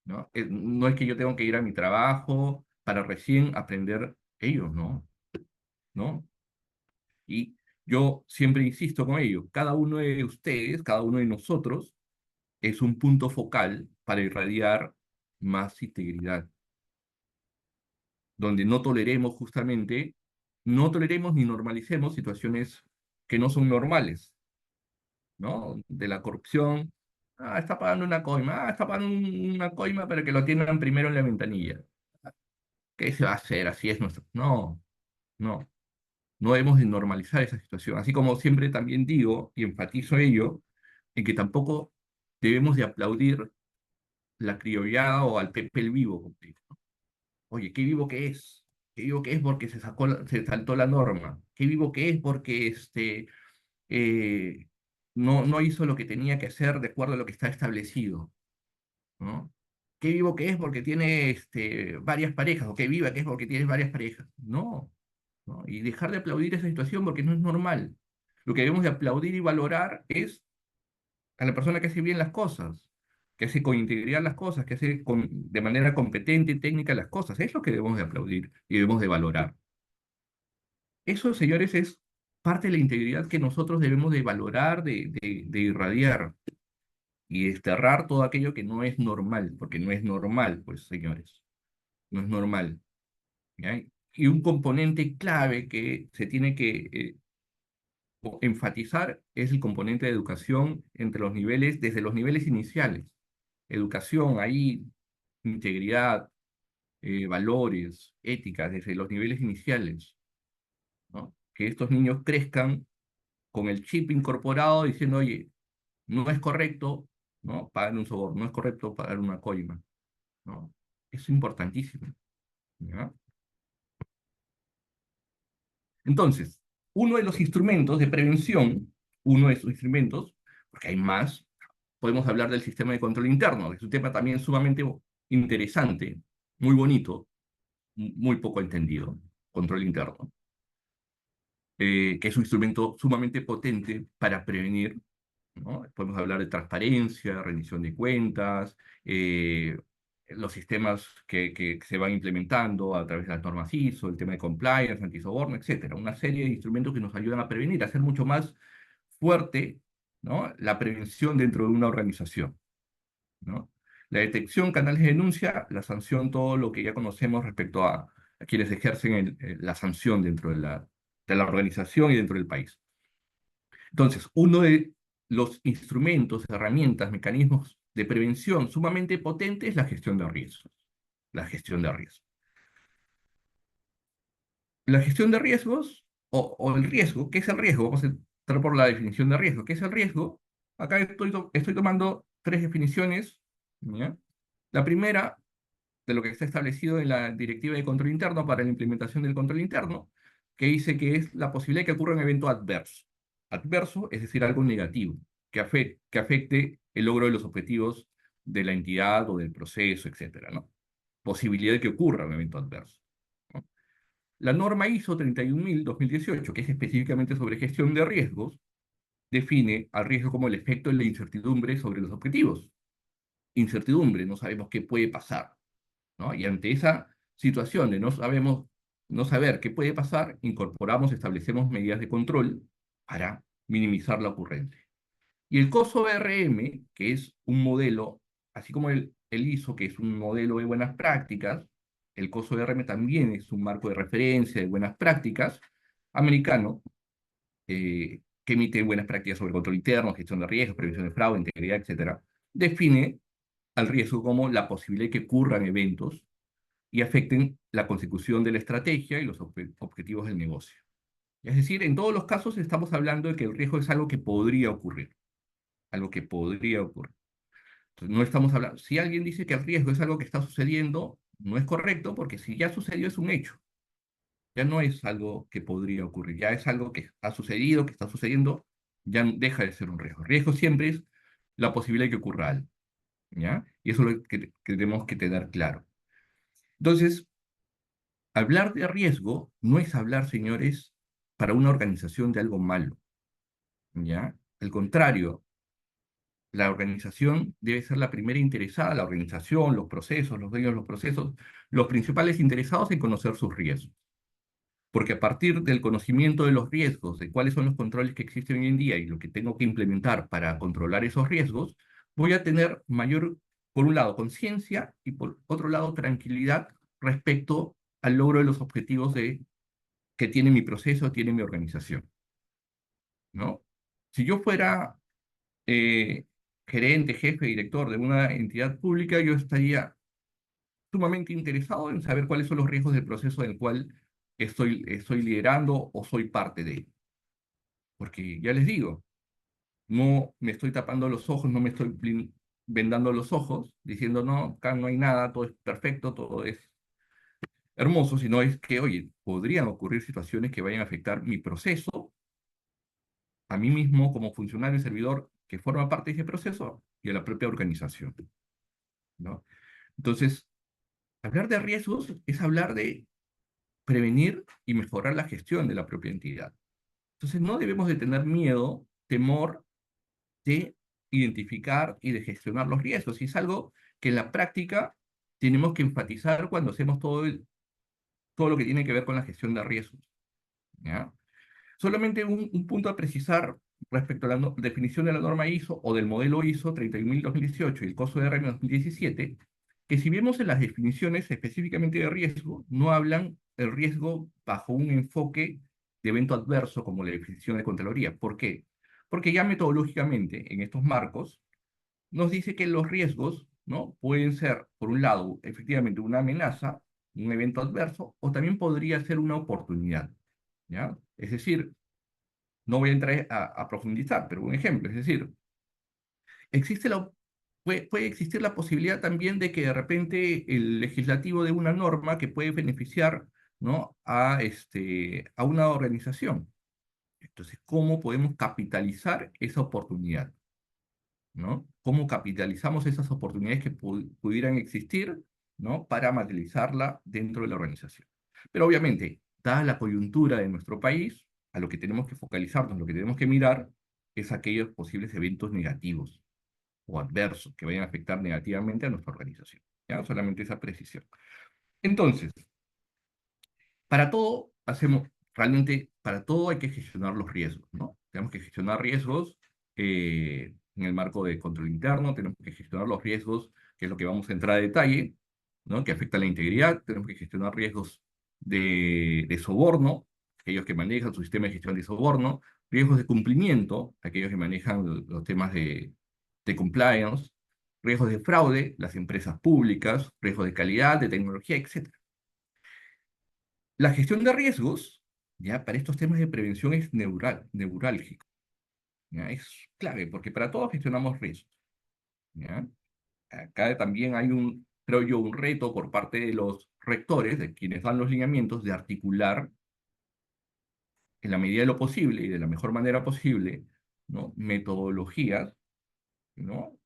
¿no? No es que yo tengo que ir a mi trabajo para recién aprender ellos, ¿no? ¿No? Y yo siempre insisto con ello, cada uno de ustedes, cada uno de nosotros, es un punto focal para irradiar más integridad, donde no toleremos justamente, no toleremos ni normalicemos situaciones que no son normales, ¿no? De la corrupción, está pagando una coima, está pagando una coima para que lo atiendan primero en la ventanilla. ¿Qué se va a hacer? Así es nuestro. No, no, no debemos de normalizar esa situación. Así como siempre también digo y enfatizo ello, en que tampoco debemos de aplaudir la criollada o al Pepe el vivo, como digo. Oye, qué vivo que es. Qué vivo que es porque se saltó la norma. Qué vivo que es porque eh, no hizo lo que tenía que hacer de acuerdo a lo que está establecido, ¿no? Qué vivo que es porque tiene varias parejas, o qué viva que es porque tiene varias parejas. No, ¿no? Y dejar de aplaudir esa situación porque no es normal. Lo que debemos de aplaudir y valorar es a la persona que hace bien las cosas, que hace con integridad las cosas, que hace de manera competente y técnica las cosas. Es lo que debemos de aplaudir y debemos de valorar. Eso, señores, es parte de la integridad que nosotros debemos de valorar, de irradiar y desterrar todo aquello que no es normal, porque no es normal, pues, señores, no es normal, ¿ya? Y un componente clave que se tiene que enfatizar es el componente de educación entre los niveles, desde los niveles iniciales. Educación, ahí, integridad, valores, éticas, desde los niveles iniciales, ¿no? Que estos niños crezcan con el chip incorporado diciendo, oye, no es correcto, ¿no? Pagar un soborno, no es correcto pagar una coima, ¿no? Es importantísimo, ¿ya? Entonces, uno de los instrumentos de prevención, uno de esos instrumentos, porque hay más, podemos hablar del sistema de control interno, que es un tema también sumamente interesante, muy bonito, muy poco entendido, control interno, que es un instrumento sumamente potente para prevenir, ¿no? Podemos hablar de transparencia, rendición de cuentas, los sistemas que se van implementando a través de las normas ISO, el tema de compliance, antisoborno, etcétera. Una serie de instrumentos que nos ayudan a prevenir, a hacer mucho más fuerte, ¿no?, la prevención dentro de una organización, ¿no? La detección, canales de denuncia, la sanción, todo lo que ya conocemos respecto a quienes ejercen la sanción dentro de la organización y dentro del país. Entonces, uno de los instrumentos, herramientas, mecanismos de prevención sumamente potentes es la gestión de riesgos. La gestión de riesgos. La gestión de riesgos, o el riesgo, ¿qué es el riesgo? Vamos a entrar por la definición de riesgo. ¿Qué es el riesgo? Acá estoy tomando tres definiciones, ¿ya? La primera, de lo que está establecido en la Directiva de Control Interno para la implementación del control interno, que dice que es la posibilidad de que ocurra un evento adverso. Adverso, es decir, algo negativo, que afecte el logro de los objetivos de la entidad o del proceso, etcétera, ¿no? Posibilidad de que ocurra un evento adverso, ¿no? La norma ISO 31000-2018, que es específicamente sobre gestión de riesgos, define al riesgo como el efecto de la incertidumbre sobre los objetivos. Incertidumbre, no sabemos qué puede pasar, ¿no? Y ante esa situación de no saber qué puede pasar, establecemos medidas de control para minimizar la ocurrencia. Y el COSO RM, que es un modelo, así como el ISO, que es un modelo de buenas prácticas, el COSO RM también es un marco de referencia de buenas prácticas americano, que emite buenas prácticas sobre control interno, gestión de riesgos, prevención de fraude, integridad, etcétera. Define al riesgo como la posibilidad de que ocurran eventos y afecten la consecución de la estrategia y los objetivos del negocio. Es decir, en todos los casos estamos hablando de que el riesgo es algo que podría ocurrir, algo que podría ocurrir. Entonces, no estamos hablando, si alguien dice que el riesgo es algo que está sucediendo, no es correcto, porque si ya sucedió es un hecho, ya no es algo que podría ocurrir, ya es algo que ha sucedido, que está sucediendo, ya deja de ser un riesgo. El riesgo siempre es la posibilidad de que ocurra algo, ¿ya? Y eso es lo que tenemos que tener claro. Entonces, hablar de riesgo no es hablar, señores, para una organización de algo malo, ¿ya? Al contrario, la organización debe ser la primera interesada, la organización, los procesos, los dueños de los procesos, los principales interesados en conocer sus riesgos. Porque a partir del conocimiento de los riesgos, de cuáles son los controles que existen hoy en día y lo que tengo que implementar para controlar esos riesgos, voy a tener mayor, por un lado, conciencia y por otro lado, tranquilidad respecto al logro de los objetivos que tiene mi proceso, tiene mi organización, ¿no? Si yo fuera gerente, jefe, director de una entidad pública, yo estaría sumamente interesado en saber cuáles son los riesgos del proceso en el cual estoy liderando o soy parte de él. Porque ya les digo, no me estoy tapando los ojos, no me estoy vendando los ojos, diciendo, no, acá no hay nada, todo es perfecto, todo es hermoso, sino es que, oye, podrían ocurrir situaciones que vayan a afectar mi proceso, a mí mismo como funcionario y servidor que forma parte de ese proceso y a la propia organización, ¿no? Entonces, hablar de riesgos es hablar de prevenir y mejorar la gestión de la propia entidad. Entonces, no debemos de tener miedo, temor de identificar y de gestionar los riesgos. Y es algo que en la práctica tenemos que enfatizar cuando hacemos todo lo que tiene que ver con la gestión de riesgos, ¿ya? Solamente un punto a precisar respecto a la definición de la norma ISO o del modelo ISO 31000-2018 y el COSO RM 2017, que si vemos en las definiciones específicamente de riesgo, no hablan el riesgo bajo un enfoque de evento adverso como la definición de Contraloría. ¿Por qué? Porque ya metodológicamente en estos marcos nos dice que los riesgos, ¿no?, pueden ser, por un lado, efectivamente una amenaza, un evento adverso, o también podría ser una oportunidad, ¿ya? Es decir, no voy a entrar a profundizar, pero un ejemplo, es decir, existe puede existir la posibilidad también de que de repente el legislativo de una norma que puede beneficiar, ¿no?, a una organización. Entonces, ¿cómo podemos capitalizar esa oportunidad? ¿No? ¿Cómo capitalizamos esas oportunidades que pudieran existir, ¿no?, para materializarla dentro de la organización? Pero obviamente, dada la coyuntura de nuestro país, a lo que tenemos que focalizarnos, lo que tenemos que mirar, es aquellos posibles eventos negativos o adversos que vayan a afectar negativamente a nuestra organización. ¿ya? Solamente esa precisión. Entonces, para todo realmente para todo hay que gestionar los riesgos, ¿no? Tenemos que gestionar riesgos en el marco de control interno, tenemos que gestionar los riesgos, que es lo que vamos a entrar a detalle, ¿no? Que afectan la integridad, tenemos que gestionar riesgos de soborno, aquellos que manejan su sistema de gestión de soborno, riesgos de cumplimiento, aquellos que manejan los temas de compliance, riesgos de fraude, las empresas públicas, riesgos de calidad, de tecnología, etc. La gestión de riesgos, ya para estos temas de prevención es neurálgico, ¿ya? Es clave, porque para todos gestionamos riesgos, ¿ya? Acá también hay creo yo, un reto por parte de los rectores, de quienes dan los lineamientos, de articular en la medida de lo posible y de la mejor manera posible, ¿no? Metodologías, ¿no?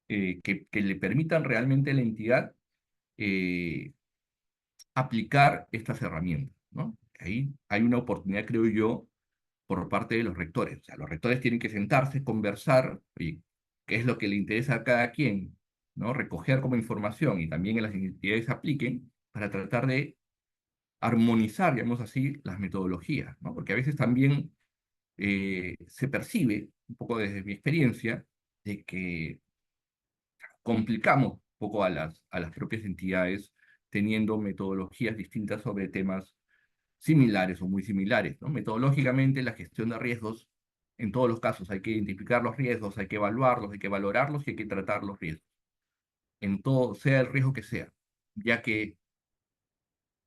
Que le permitan realmente a la entidad eh, aplicar estas herramientas, ¿no? Ahí hay una oportunidad, creo yo, por parte de los rectores. O sea, los rectores tienen que sentarse, conversar, y qué es lo que le interesa a cada quien, ¿no? Recoger como información y también en las entidades apliquen para tratar de armonizar, digamos así, las metodologías, ¿no? Porque a veces también se percibe, un poco desde mi experiencia, de que complicamos un poco a las propias entidades teniendo metodologías distintas sobre temas similares o muy similares, ¿no? Metodológicamente, la gestión de riesgos, en todos los casos hay que identificar los riesgos, hay que evaluarlos, hay que valorarlos y hay que tratar los riesgos, en todo, sea el riesgo que sea, ya que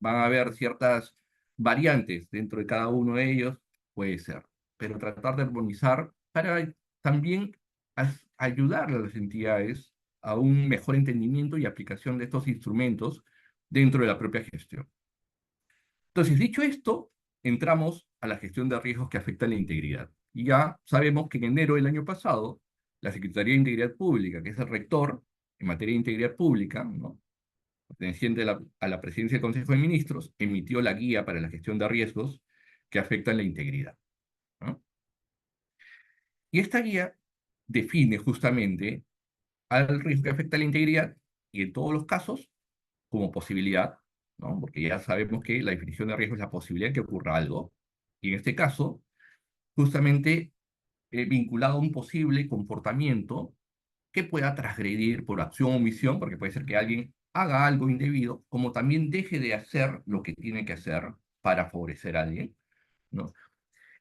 van a haber ciertas variantes dentro de cada uno de ellos, puede ser, pero tratar de armonizar para también ayudar a las entidades a un mejor entendimiento y aplicación de estos instrumentos dentro de la propia gestión. Entonces, dicho esto, entramos a la gestión de riesgos que afectan la integridad. Y ya sabemos que en enero del año pasado, la Secretaría de Integridad Pública, que es el rector en materia de integridad pública, ¿no? Perteneciente a la presidencia del Consejo de Ministros, emitió la guía para la gestión de riesgos que afectan la integridad, ¿no? Y esta guía define justamente al riesgo que afecta la integridad y en todos los casos como posibilidad, ¿no? Porque ya sabemos que la definición de riesgo es la posibilidad de que ocurra algo, y en este caso, justamente vinculado a un posible comportamiento que pueda transgredir por acción o omisión, porque puede ser que alguien haga algo indebido, como también deje de hacer lo que tiene que hacer para favorecer a alguien, ¿no?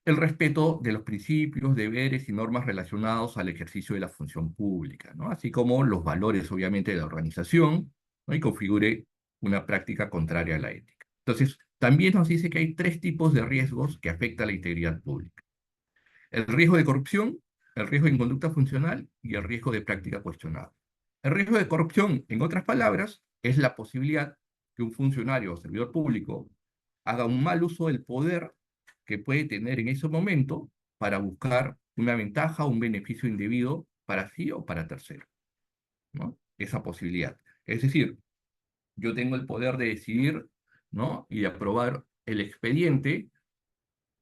El respeto de los principios, deberes y normas relacionados al ejercicio de la función pública, ¿no? Así como los valores, obviamente, de la organización, ¿no? Y configure una práctica contraria a la ética. Entonces, también nos dice que hay 3 tipos de riesgos que afectan a la integridad pública: el riesgo de corrupción, el riesgo de inconducta funcional y el riesgo de práctica cuestionable. El riesgo de corrupción, en otras palabras, es la posibilidad que un funcionario o servidor público haga un mal uso del poder que puede tener en ese momento para buscar una ventaja o un beneficio indebido para sí o para terceros, ¿no? Esa posibilidad. Es decir, yo tengo el poder de decidir, ¿no? Y de aprobar el expediente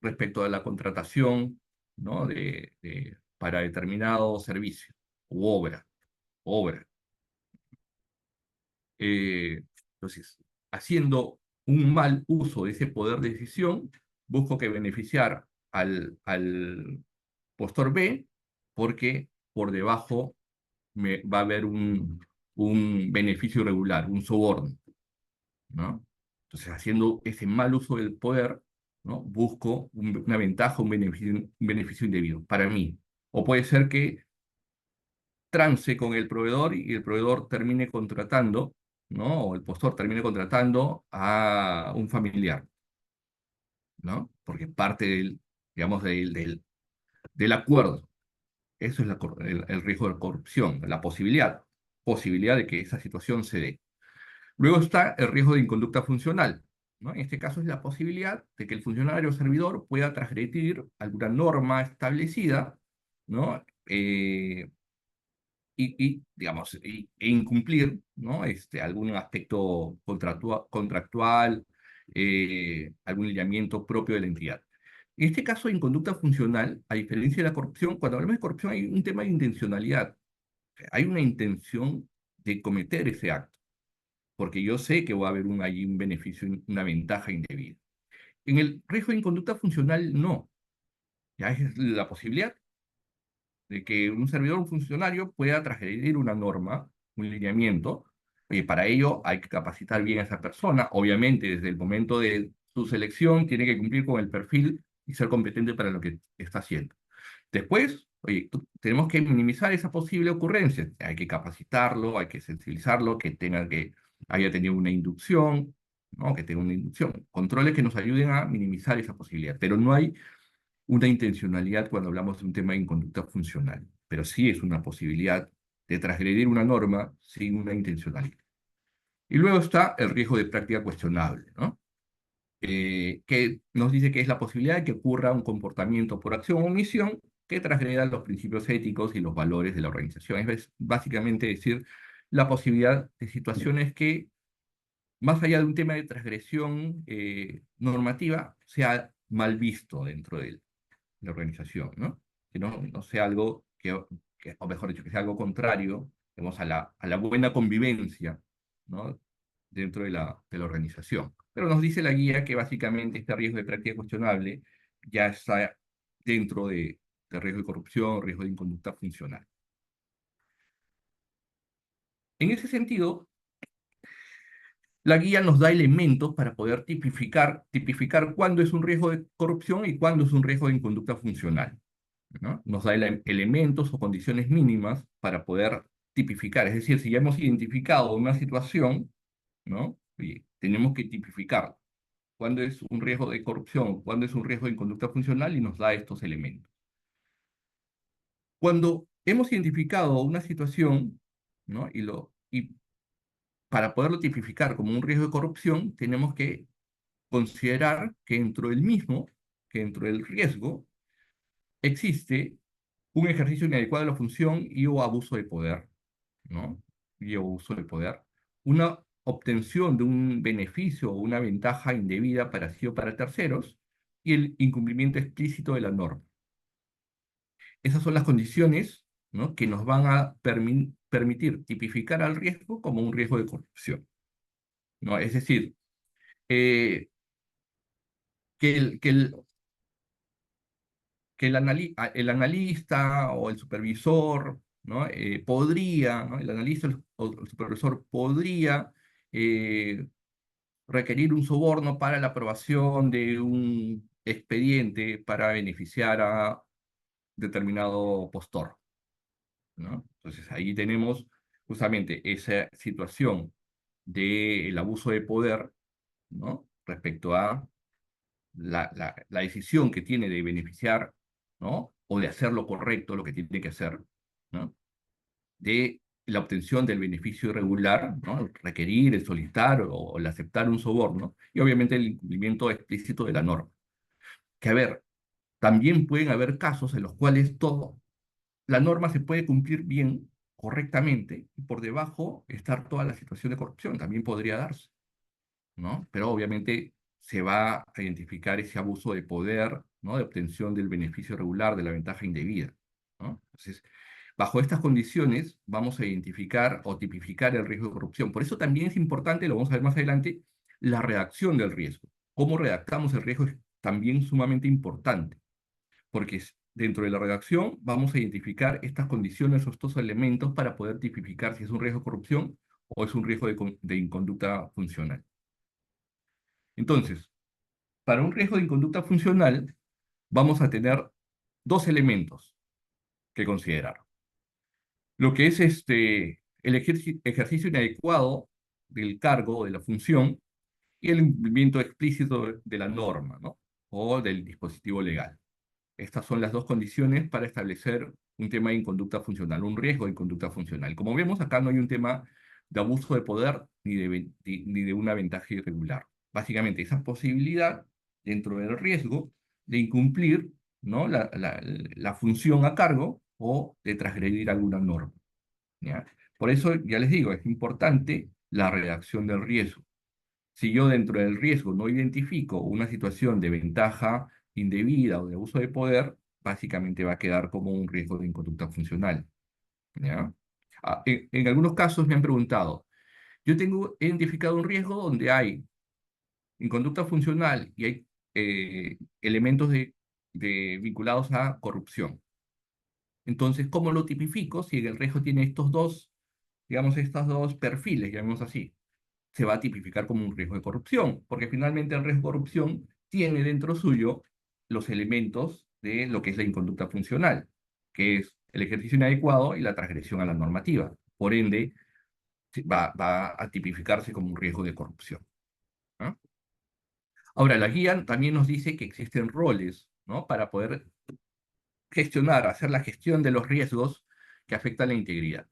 respecto a la contratación, ¿no? Para determinado servicio u obra. Entonces, haciendo un mal uso de ese poder de decisión, busco que beneficiar al postor B, porque por debajo va a haber un beneficio irregular, un soborno, ¿no? Entonces, haciendo ese mal uso del poder, ¿no? Busco una ventaja, un beneficio indebido para mí. O puede ser que trance con el proveedor y el proveedor termine contratando, ¿no? O el postor termine contratando a un familiar, ¿no? Porque parte digamos, del acuerdo. Eso es el riesgo de corrupción, la posibilidad de que esa situación se dé. Luego está el riesgo de inconducta funcional, ¿no? En este caso es la posibilidad de que el funcionario o servidor pueda transgredir alguna norma establecida, ¿no? Digamos, e incumplir, ¿no? Algún aspecto contractual, algún lineamiento propio de la entidad. En este caso, en conducta funcional, a diferencia de la corrupción, cuando hablamos de corrupción hay un tema de intencionalidad. Hay una intención de cometer ese acto, porque yo sé que va a haber allí un beneficio, una ventaja indebida. En el riesgo de inconducta funcional, no. Ya es la posibilidad de que un servidor, un funcionario, pueda transgredir una norma, un lineamiento. Oye, para ello hay que capacitar bien a esa persona. Obviamente, desde el momento de su selección, tiene que cumplir con el perfil y ser competente para lo que está haciendo. Después, oye, tenemos que minimizar esa posible ocurrencia. Hay que capacitarlo, hay que sensibilizarlo, haya tenido una inducción, ¿no? Que tenga una inducción. Controles que nos ayuden a minimizar esa posibilidad. Pero no hay una intencionalidad cuando hablamos de un tema de inconducta funcional, pero sí es una posibilidad de transgredir una norma sin una intencionalidad. Y luego está el riesgo de práctica cuestionable, ¿no? Que nos dice que es la posibilidad de que ocurra un comportamiento por acción o omisión que transgreda los principios éticos y los valores de la organización. Es básicamente decir la posibilidad de situaciones que, más allá de un tema de transgresión normativa, sea mal visto dentro de la organización, ¿no? Que no sea algo o mejor dicho, que sea algo contrario, digamos, a la buena convivencia, ¿no? Dentro de la organización. Pero nos dice la guía que básicamente este riesgo de práctica cuestionable ya está dentro de riesgo de corrupción, riesgo de inconducta funcional. En ese sentido, la guía nos da elementos para poder tipificar cuándo es un riesgo de corrupción y cuándo es un riesgo de inconducta funcional, ¿no? Nos da elementos o condiciones mínimas para poder tipificar. Es decir, si ya hemos identificado una situación, ¿no? Tenemos que tipificar cuándo es un riesgo de corrupción, cuándo es un riesgo de inconducta funcional y nos da estos elementos. Cuando hemos identificado una situación, ¿no? Y para poderlo tipificar como un riesgo de corrupción, tenemos que considerar que dentro del mismo, que dentro del riesgo, existe un ejercicio inadecuado de la función y o abuso de poder, ¿no? Y o abuso de poder. Una obtención de un beneficio o una ventaja indebida para sí o para terceros y el incumplimiento explícito de la norma. Esas son las condiciones, ¿no? Que nos van a permitir tipificar al riesgo como un riesgo de corrupción, ¿no? Es decir, eh, que el analista o el supervisor, ¿no? ¿No? El analista o el supervisor podría eh, requerir un soborno para la aprobación de un expediente para beneficiar a determinado postor, ¿no? Entonces ahí tenemos justamente esa situación del abuso de poder, ¿no? Respecto a la decisión que tiene de beneficiar, ¿no? O de hacer lo correcto, lo que tiene que hacer, ¿no? De la obtención del beneficio irregular, ¿no? El requerir, el solicitar o el aceptar un soborno, y obviamente el incumplimiento explícito de la norma. Que a ver, también pueden haber casos en los cuales la norma se puede cumplir bien, correctamente, y por debajo estar toda la situación de corrupción, también podría darse, ¿no? Pero obviamente se va a identificar ese abuso de poder, ¿no? De obtención del beneficio regular, de la ventaja indebida, ¿no? Entonces, bajo estas condiciones vamos a identificar o tipificar el riesgo de corrupción. Por eso también es importante, lo vamos a ver más adelante, la redacción del riesgo. Cómo redactamos el riesgo es también sumamente importante, porque dentro de la redacción vamos a identificar estas condiciones o estos elementos para poder tipificar si es un riesgo de corrupción o es un riesgo de inconducta funcional. Entonces, para un riesgo de inconducta funcional, vamos a tener dos elementos que considerar. Lo que es el ejercicio inadecuado del cargo o de la función y el incumplimiento explícito de la norma, ¿no? O del dispositivo legal. Estas son las dos condiciones para establecer un tema de inconducta funcional, un riesgo de inconducta funcional. Como vemos, acá no hay un tema de abuso de poder ni de una ventaja irregular. Básicamente, esa posibilidad dentro del riesgo de incumplir, ¿no? la función a cargo o de transgredir alguna norma, ¿ya? Por eso, ya les digo, es importante la redacción del riesgo. Si yo dentro del riesgo no identifico una situación de ventaja indebida o de abuso de poder, básicamente va a quedar como un riesgo de inconducta funcional, ¿ya? En algunos casos me han preguntado, Yo tengo identificado un riesgo donde hay inconducta funcional y hay elementos vinculados a corrupción. Entonces, ¿cómo lo tipifico si el riesgo tiene estos dos, digamos, estos dos perfiles, llamemos así? Se va a tipificar como un riesgo de corrupción, porque finalmente el riesgo de corrupción tiene dentro suyo los elementos de lo que es la inconducta funcional, que es el ejercicio inadecuado y la transgresión a la normativa. Por ende, va a tipificarse como un riesgo de corrupción, ¿no? Ahora, la guía también nos dice que existen roles, ¿no? Para poder gestionar, hacer la gestión de los riesgos que afectan la integridad.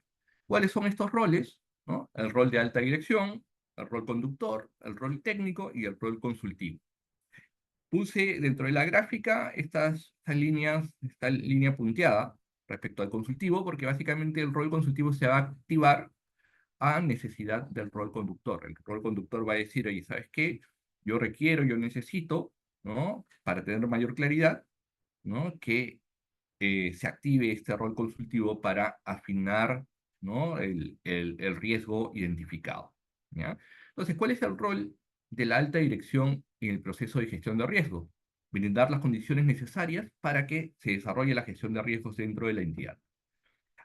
¿Cuáles son estos roles? ¿No? El rol de alta dirección, el rol conductor, el rol técnico y el rol consultivo. Puse dentro de la gráfica estas líneas, esta línea punteada respecto al consultivo, porque básicamente el rol consultivo se va a activar a necesidad del rol conductor. El rol conductor va a decir, oye, ¿sabes qué? Yo requiero, yo necesito, ¿no? Para tener mayor claridad, ¿no? Que se active este rol consultivo para afinar, ¿no? el riesgo identificado, ¿ya? Entonces, ¿cuál es el rol de la alta dirección en el proceso de gestión de riesgo? Brindar las condiciones necesarias para que se desarrolle la gestión de riesgos dentro de la entidad.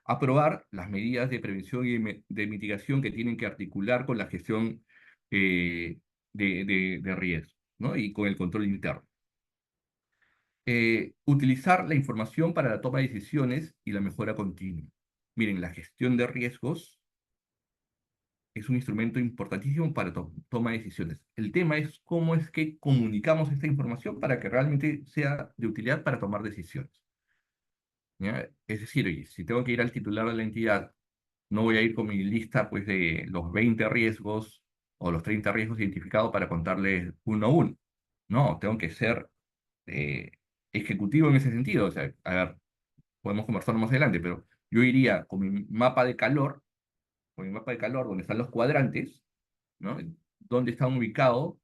Aprobar las medidas de prevención y de mitigación que tienen que articular con la gestión de riesgos, ¿no? Y con el control interno. Utilizar la información para la toma de decisiones y la mejora continua. Miren, la gestión de riesgos es un instrumento importantísimo para toma de decisiones. El tema es cómo es que comunicamos esta información para que realmente sea de utilidad para tomar decisiones, ¿ya? Es decir, oye, si tengo que ir al titular de la entidad, no voy a ir con mi lista pues, de los 20 riesgos o los 30 riesgos identificados para contarles uno a uno. No, tengo que ser eh, ejecutivo en ese sentido. O sea, a ver, podemos conversarlo más adelante, pero yo iría con mi mapa de calor, donde están los cuadrantes, ¿no? Donde están ubicados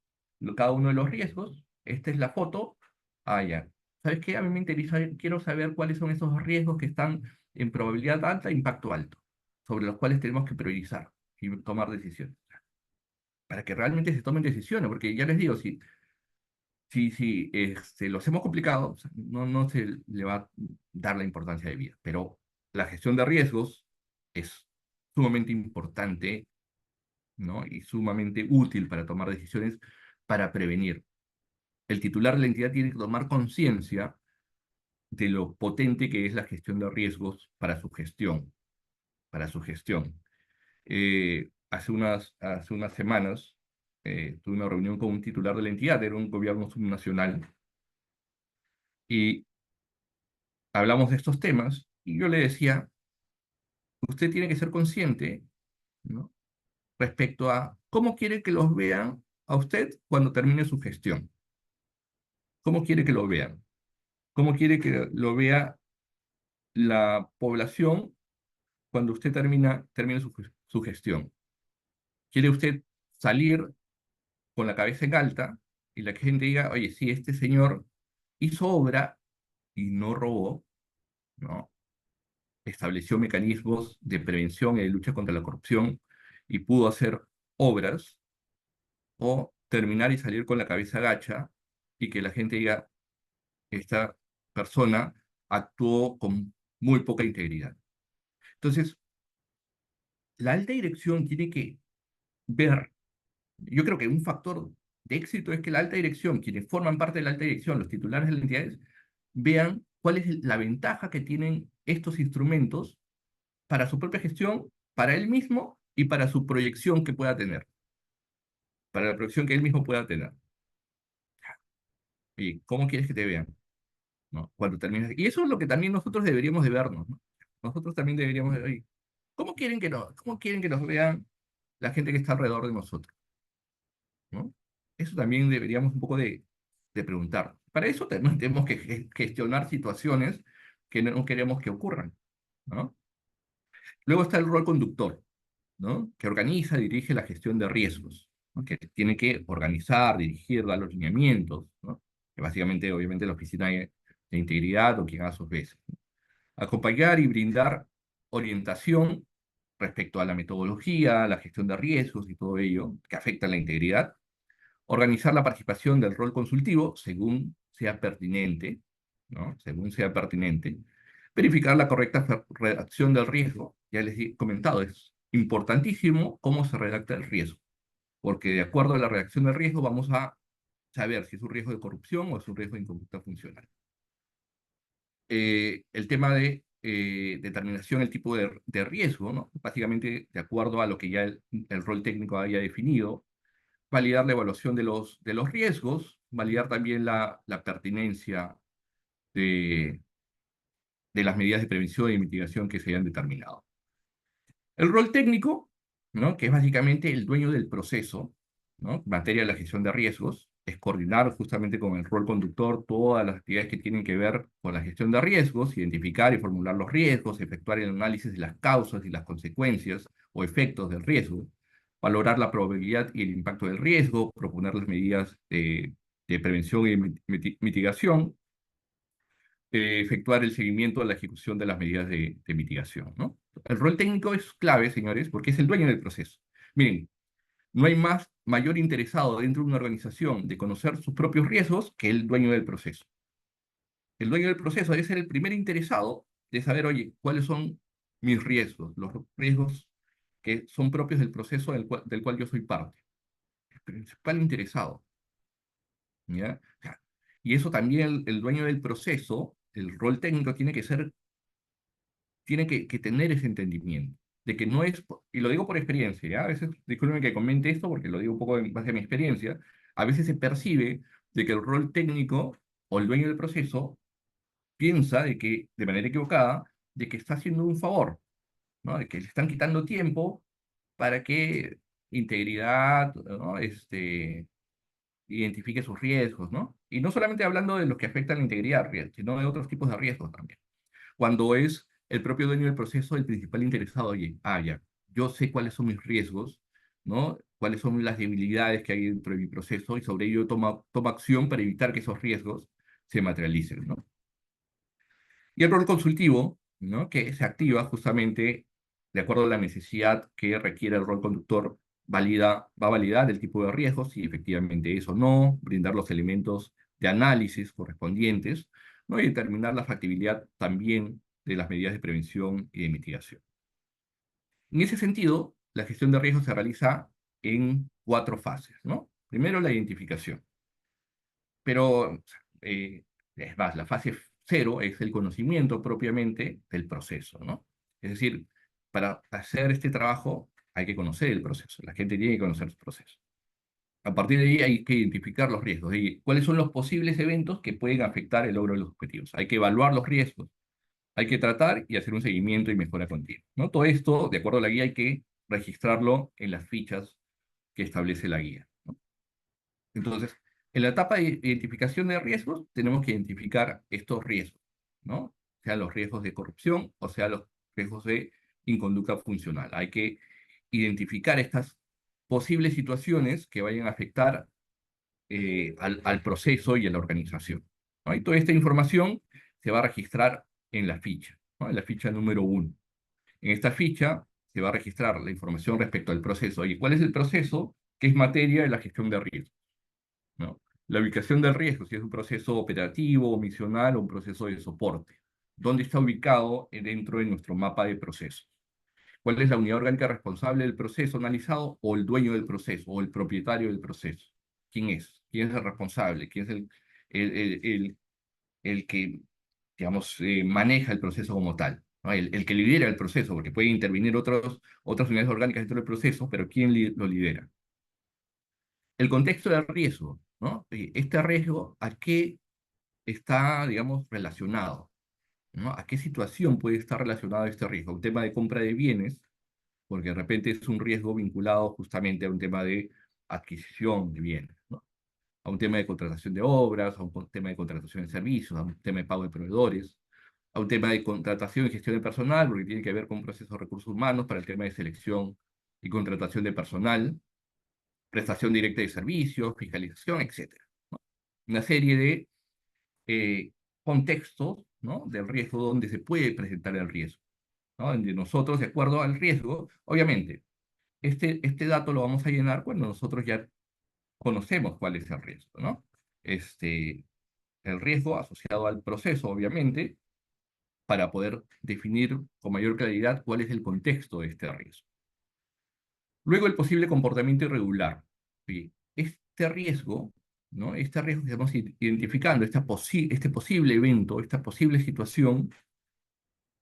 cada uno de los riesgos. Esta es la foto. Ah, ya. ¿Sabes qué? A mí me interesa, quiero saber cuáles son esos riesgos que están en probabilidad alta e impacto alto, sobre los cuales tenemos que priorizar y tomar decisiones. Para que realmente se tomen decisiones, porque ya les digo, si lo hacemos complicado, o sea, no se le va a dar la importancia de vida. Pero la gestión de riesgos es sumamente importante, ¿no? Y sumamente útil para tomar decisiones para prevenir. El titular de la entidad tiene que tomar conciencia de lo potente que es la gestión de riesgos para su gestión, para su gestión. Hace unas semanas tuve una reunión con un titular de la entidad, era un gobierno subnacional, y hablamos de estos temas, y yo le decía, usted tiene que ser consciente, ¿no? Respecto a cómo quiere que los vean a usted cuando termine su gestión. ¿Cómo quiere que lo vean? ¿Cómo quiere que lo vea la población cuando usted termine su gestión? ¿Quiere usted salir con la cabeza en alta y la gente diga, oye, sí, este señor hizo obra y no robó, ¿no? Estableció mecanismos de prevención y de lucha contra la corrupción y pudo hacer obras, o terminar y salir con la cabeza gacha y que la gente diga, esta persona actuó con muy poca integridad? Entonces, la alta dirección tiene que ver, yo creo que un factor de éxito es que la alta dirección, quienes forman parte de la alta dirección, los titulares de las entidades, vean cuál es la ventaja que tienen estos instrumentos para su propia gestión, para él mismo y para su proyección que pueda tener, para la proyección que él mismo pueda tener. ¿Y cómo quieres que te vean? ¿No? Cuando termines. Y eso es lo que también nosotros deberíamos de vernos, ¿no? Nosotros también deberíamos de, oye, cómo quieren que nos vean la gente que está alrededor de nosotros? ¿No? Eso también deberíamos un poco de preguntar. Para eso tenemos que gestionar situaciones que no queremos que ocurran, ¿no? Luego está el rol conductor, ¿no? Que organiza y dirige la gestión de riesgos, ¿no? Que tiene que organizar, dirigir, dar los lineamientos, ¿no? Que básicamente, obviamente, la oficina de integridad o quien haga sus veces, ¿no? Acompañar y brindar orientación respecto a la metodología, la gestión de riesgos y todo ello, que afecta la integridad. Organizar la participación del rol consultivo según sea pertinente, ¿no? Según sea pertinente. Verificar la correcta redacción del riesgo. Ya les he comentado, es importantísimo cómo se redacta el riesgo, porque de acuerdo a la redacción del riesgo vamos a saber si es un riesgo de corrupción o es un riesgo de inconducta funcional. El tema de determinación del tipo de riesgo, ¿no? Básicamente, de acuerdo a lo que ya el rol técnico haya definido, validar la evaluación de los riesgos, validar también la pertinencia de las medidas de prevención y mitigación que se hayan determinado. El rol técnico, ¿no? Que es básicamente el dueño del proceso, ¿no? En materia de la gestión de riesgos, es coordinar justamente con el rol conductor todas las actividades que tienen que ver con la gestión de riesgos, identificar y formular los riesgos, efectuar el análisis de las causas y las consecuencias o efectos del riesgo, valorar la probabilidad y el impacto del riesgo, proponer las medidas de prevención y mitigación, efectuar el seguimiento de la ejecución de las medidas de mitigación, ¿no? El rol técnico es clave, señores, porque es el dueño del proceso. Miren, no hay mayor interesado dentro de una organización de conocer sus propios riesgos que el dueño del proceso. El dueño del proceso debe ser el primer interesado de saber, oye, cuáles son mis riesgos, los riesgos que son propios del proceso del cual yo soy parte. El principal interesado, ¿ya? O sea, y eso también el dueño del proceso, el rol técnico tiene que tener ese entendimiento de que no es, y lo digo por experiencia, ¿ya? A veces, discúlpenme que comente esto porque lo digo un poco en base a mi experiencia, a veces se percibe de que el rol técnico o el dueño del proceso piensa de que, de manera equivocada, de que está haciendo un favor, ¿no? De que le están quitando tiempo para que integridad, ¿no? Identifique sus riesgos, ¿no? Y no solamente hablando de los que afectan la integridad, sino de otros tipos de riesgos también. Cuando es el propio dueño del proceso el principal interesado, oye, ya, yo sé cuáles son mis riesgos, ¿no? Cuáles son las debilidades que hay dentro de mi proceso y sobre ello toma acción para evitar que esos riesgos se materialicen, ¿no? Y el rol consultivo, ¿no? Que se activa justamente de acuerdo a la necesidad que requiere el rol conductor, va a validar el tipo de riesgos, si efectivamente es o no, brindar los elementos de análisis correspondientes, ¿no? Y determinar la factibilidad también de las medidas de prevención y de mitigación. En ese sentido, la gestión de riesgos se realiza en 4 fases, ¿no? Primero, la identificación. Pero, es más, la fase 0 es el conocimiento propiamente del proceso, ¿no? Es decir, para hacer este trabajo hay que conocer el proceso, la gente tiene que conocer su proceso. A partir de ahí hay que identificar los riesgos, y cuáles son los posibles eventos que pueden afectar el logro de los objetivos. Hay que evaluar los riesgos, hay que tratar y hacer un seguimiento y mejora continua, ¿no? Todo esto, de acuerdo a la guía, hay que registrarlo en las fichas que establece la guía, ¿no? Entonces, en la etapa de identificación de riesgos, tenemos que identificar estos riesgos, ¿no? Sean los riesgos de corrupción o sea los riesgos de inconducta funcional. Hay que identificar estas posibles situaciones que vayan a afectar al proceso y a la organización, ¿no? Y toda esta información se va a registrar en la ficha, ¿no? En la ficha número 1. En esta ficha se va a registrar la información respecto al proceso. ¿Y cuál es el proceso? Que es materia de la gestión de riesgos, ¿no? La ubicación del riesgo, si es un proceso operativo, misional o un proceso de soporte. ¿Dónde está ubicado dentro de nuestro mapa de procesos? ¿Cuál es la unidad orgánica responsable del proceso analizado o el dueño del proceso o el propietario del proceso? ¿Quién es? ¿Quién es el responsable? ¿Quién es el que, digamos, maneja el proceso como tal, ¿no? El que lidera el proceso, porque pueden intervenir otras unidades orgánicas dentro del proceso, pero ¿quién lo lidera? El contexto del riesgo, ¿no? Este riesgo, ¿a qué está, digamos, relacionado? ¿No? ¿A qué situación puede estar relacionado este riesgo? Un tema de compra de bienes, porque de repente es un riesgo vinculado justamente a un tema de adquisición de bienes, ¿no? A un tema de contratación de obras, a un tema de contratación de servicios, a un tema de pago de proveedores, a un tema de contratación y gestión de personal, porque tiene que ver con un proceso de recursos humanos para el tema de selección y contratación de personal, prestación directa de servicios, fiscalización, etc. ¿No? Una serie de contextos, ¿no? Del riesgo donde se puede presentar el riesgo. ¿no? Donde nosotros, de acuerdo al riesgo, obviamente, este dato lo vamos a llenar cuando nosotros ya conocemos cuál es el riesgo, ¿no? El riesgo asociado al proceso, obviamente, para poder definir con mayor claridad cuál es el contexto de este riesgo. Luego, el posible comportamiento irregular. ¿Sí? Este riesgo, ¿no? Este riesgo que estamos identificando, este posible evento, esta posible situación,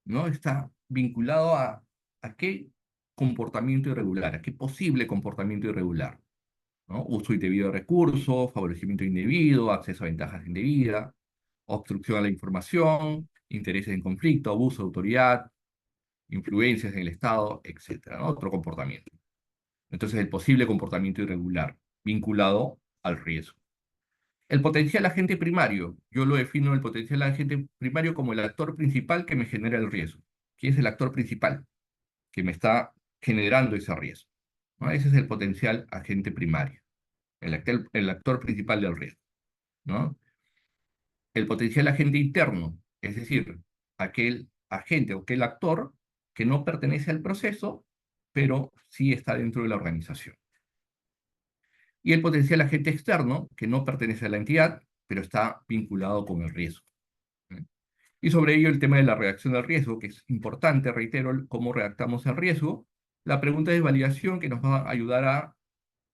¿no? Está vinculado a qué comportamiento irregular, a qué posible comportamiento irregular, ¿no? Uso indebido de recursos, favorecimiento indebido, acceso a ventajas indebidas, obstrucción a la información, intereses en conflicto, abuso de autoridad, influencias en el Estado, etcétera, ¿no? Otro comportamiento. Entonces, el posible comportamiento irregular vinculado al riesgo. El potencial agente primario, yo lo defino el potencial agente primario como el actor principal que me genera el riesgo. ¿Quién es el actor principal que me está generando ese riesgo? ¿No? Ese es el potencial agente primario, el actor principal del riesgo, ¿no? El potencial agente interno, es decir, aquel agente o aquel actor que no pertenece al proceso, pero sí está dentro de la organización. Y el potencial agente externo, que no pertenece a la entidad, pero está vinculado con el riesgo. Y sobre ello el tema de la redacción del riesgo, que es importante, reitero, cómo redactamos el riesgo. La pregunta de validación que nos va a ayudar a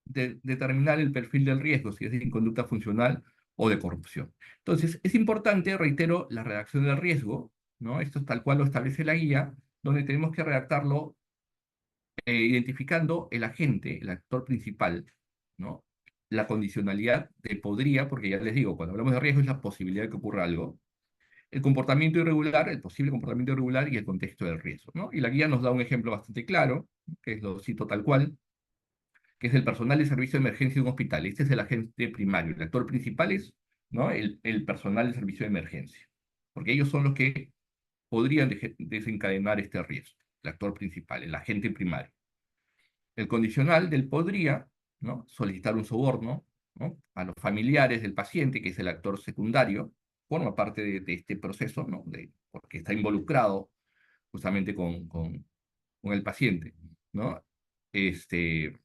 determinar el perfil del riesgo, si es de conducta funcional o de corrupción. Entonces, es importante, reitero, la redacción del riesgo, ¿no? Esto es tal cual lo establece la guía, donde tenemos que redactarlo identificando el agente, el actor principal, ¿no? La condicionalidad de podría, porque ya les digo, cuando hablamos de riesgo es la posibilidad de que ocurra algo, el comportamiento irregular, el posible comportamiento irregular y el contexto del riesgo, ¿no? Y la guía nos da un ejemplo bastante claro, que es lo cito tal cual, que es el personal de servicio de emergencia de un hospital. Este es el agente primario. El actor principal es, ¿no? el personal de servicio de emergencia, porque ellos son los que podrían desencadenar este riesgo, el actor principal, el agente primario. El condicional del podría, ¿no? Solicitar un soborno, ¿no? A los familiares del paciente, que es el actor secundario, forma parte de este proceso, ¿no? Porque está involucrado justamente con el paciente, ¿no? Este,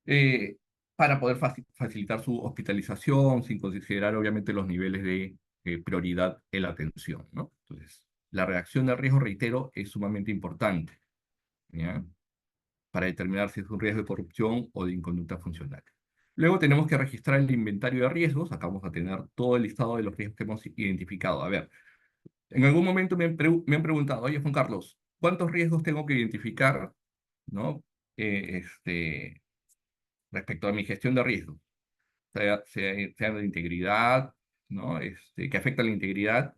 eh, para poder facilitar su hospitalización sin considerar obviamente los niveles de prioridad en la atención, ¿no? Entonces, la reacción al riesgo, reitero, es sumamente importante, ¿ya? Para determinar si es un riesgo de corrupción o de inconducta funcional. Luego tenemos que registrar el inventario de riesgos. Acá vamos a tener todo el listado de los riesgos que hemos identificado. A ver, en algún momento me han preguntado, oye, Juan Carlos, ¿cuántos riesgos tengo que identificar, ¿no? Respecto a mi gestión de riesgos? Sea de integridad, ¿no? Que afecta la integridad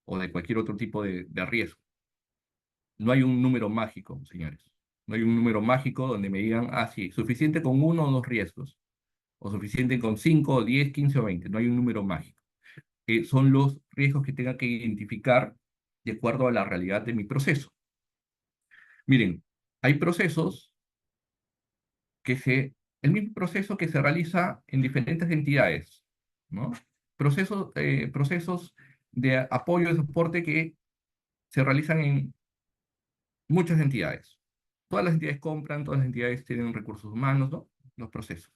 o de cualquier otro tipo de riesgo. No hay un número mágico, señores. No hay un número mágico donde me digan, ah, sí, suficiente con 1 o 2 riesgos, o suficiente con 5, 10, 15 o 20. No hay un número mágico. Son los riesgos que tenga que identificar de acuerdo a la realidad de mi proceso. Miren, hay procesos el mismo proceso que se realiza en diferentes entidades, ¿no? Procesos de apoyo y soporte que se realizan en muchas entidades. Todas las entidades compran, todas las entidades tienen recursos humanos, ¿no? Los procesos.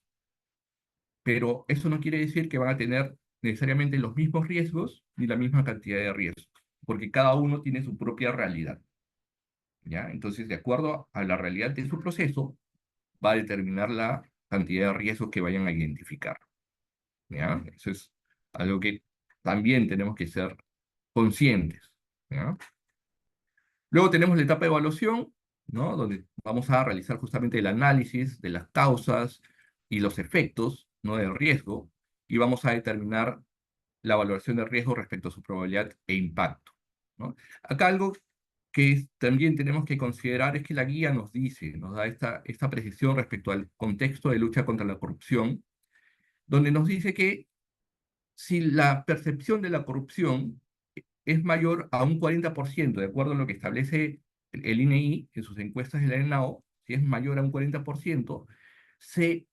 Pero eso no quiere decir que van a tener necesariamente los mismos riesgos ni la misma cantidad de riesgos, porque cada uno tiene su propia realidad, ¿ya? Entonces, de acuerdo a la realidad de su proceso, va a determinar la cantidad de riesgos que vayan a identificar, ¿ya? Eso es algo que también tenemos que ser conscientes, ¿ya? Luego tenemos la etapa de evaluación, ¿no? Donde vamos a realizar justamente el análisis de las causas y los efectos, ¿no? Del riesgo, y vamos a determinar la valoración de riesgo respecto a su probabilidad e impacto, ¿no? Acá algo que también tenemos que considerar es que la guía nos dice, nos da esta precisión respecto al contexto de lucha contra la corrupción, donde nos dice que si la percepción de la corrupción es mayor a un 40%, de acuerdo a lo que establece el INEI en sus encuestas de la ENAO, si es mayor a un 40%, se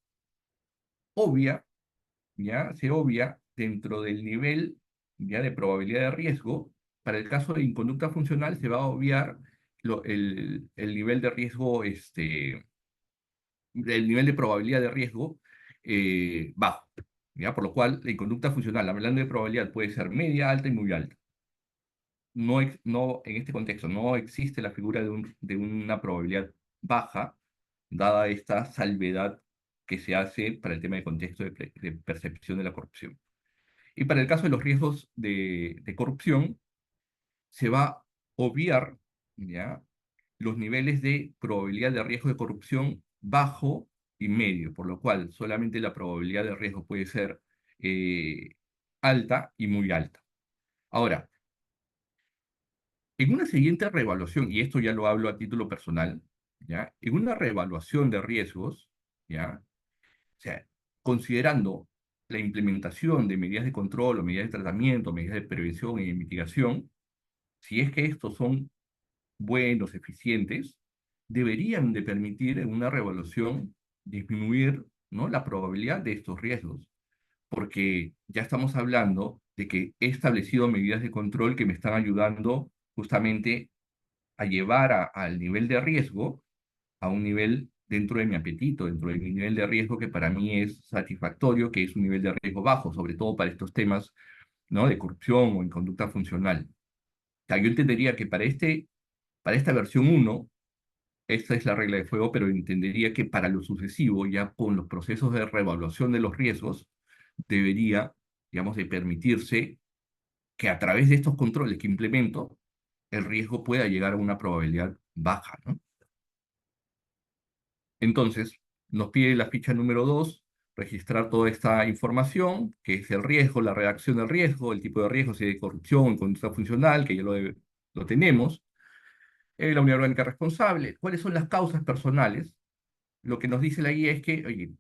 obvia, ¿ya? Se obvia dentro del nivel, ¿ya? De probabilidad de riesgo para el caso de inconducta funcional se va a obviar el nivel de riesgo, el nivel de probabilidad de riesgo bajo, ¿ya? Por lo cual, la inconducta funcional, hablando de probabilidad, puede ser media, alta y muy alta. No, en este contexto, no existe la figura de una probabilidad baja, dada esta salvedad que se hace para el tema de contexto de percepción de la corrupción. Y para el caso de los riesgos de corrupción, se va a obviar, ¿ya?, los niveles de probabilidad de riesgo de corrupción bajo y medio, por lo cual solamente la probabilidad de riesgo puede ser alta y muy alta. Ahora, en una siguiente reevaluación, y esto ya lo hablo a título personal, ¿ya?, en una reevaluación de riesgos, ¿ya?, o sea, considerando la implementación de medidas de control o medidas de tratamiento, medidas de prevención y de mitigación, si es que estos son buenos, eficientes, deberían de permitir en una reevaluación disminuir, ¿no?, la probabilidad de estos riesgos, porque ya estamos hablando de que he establecido medidas de control que me están ayudando justamente a llevar al nivel de riesgo a un nivel dentro de mi apetito, dentro de mi nivel de riesgo que para mí es satisfactorio, que es un nivel de riesgo bajo, sobre todo para estos temas, ¿no?, de corrupción o en conducta funcional. O sea, yo entendería que para esta versión 1, esta es la regla de juego, pero entendería que para lo sucesivo, ya con los procesos de reevaluación de los riesgos, debería, digamos, de permitirse que a través de estos controles que implemento, el riesgo pueda llegar a una probabilidad baja, ¿no? Entonces, nos pide la ficha número 2, registrar toda esta información, que es el riesgo, la redacción del riesgo, el tipo de riesgo, si hay corrupción, conducta funcional, que ya lo tenemos, la unidad orgánica responsable, cuáles son las causas personales. Lo que nos dice la guía es que, oye,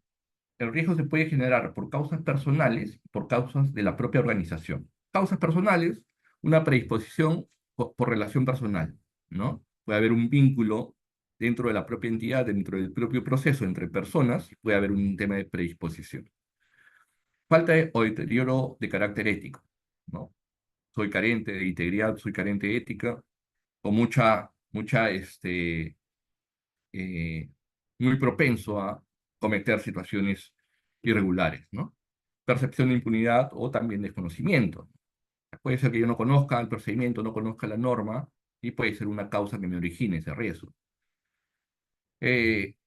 el riesgo se puede generar por causas personales, por causas de la propia organización. Causas personales, una predisposición por relación personal, ¿no? Puede haber un vínculo dentro de la propia entidad, dentro del propio proceso entre personas, puede haber un tema de predisposición. Falta o deterioro de carácter ético, ¿no? Soy carente de integridad, soy carente de ética, o muy propenso a cometer situaciones irregulares, ¿no? Percepción de impunidad o también desconocimiento. Puede ser que yo no conozca el procedimiento, no conozca la norma, y puede ser una causa que me origine ese riesgo.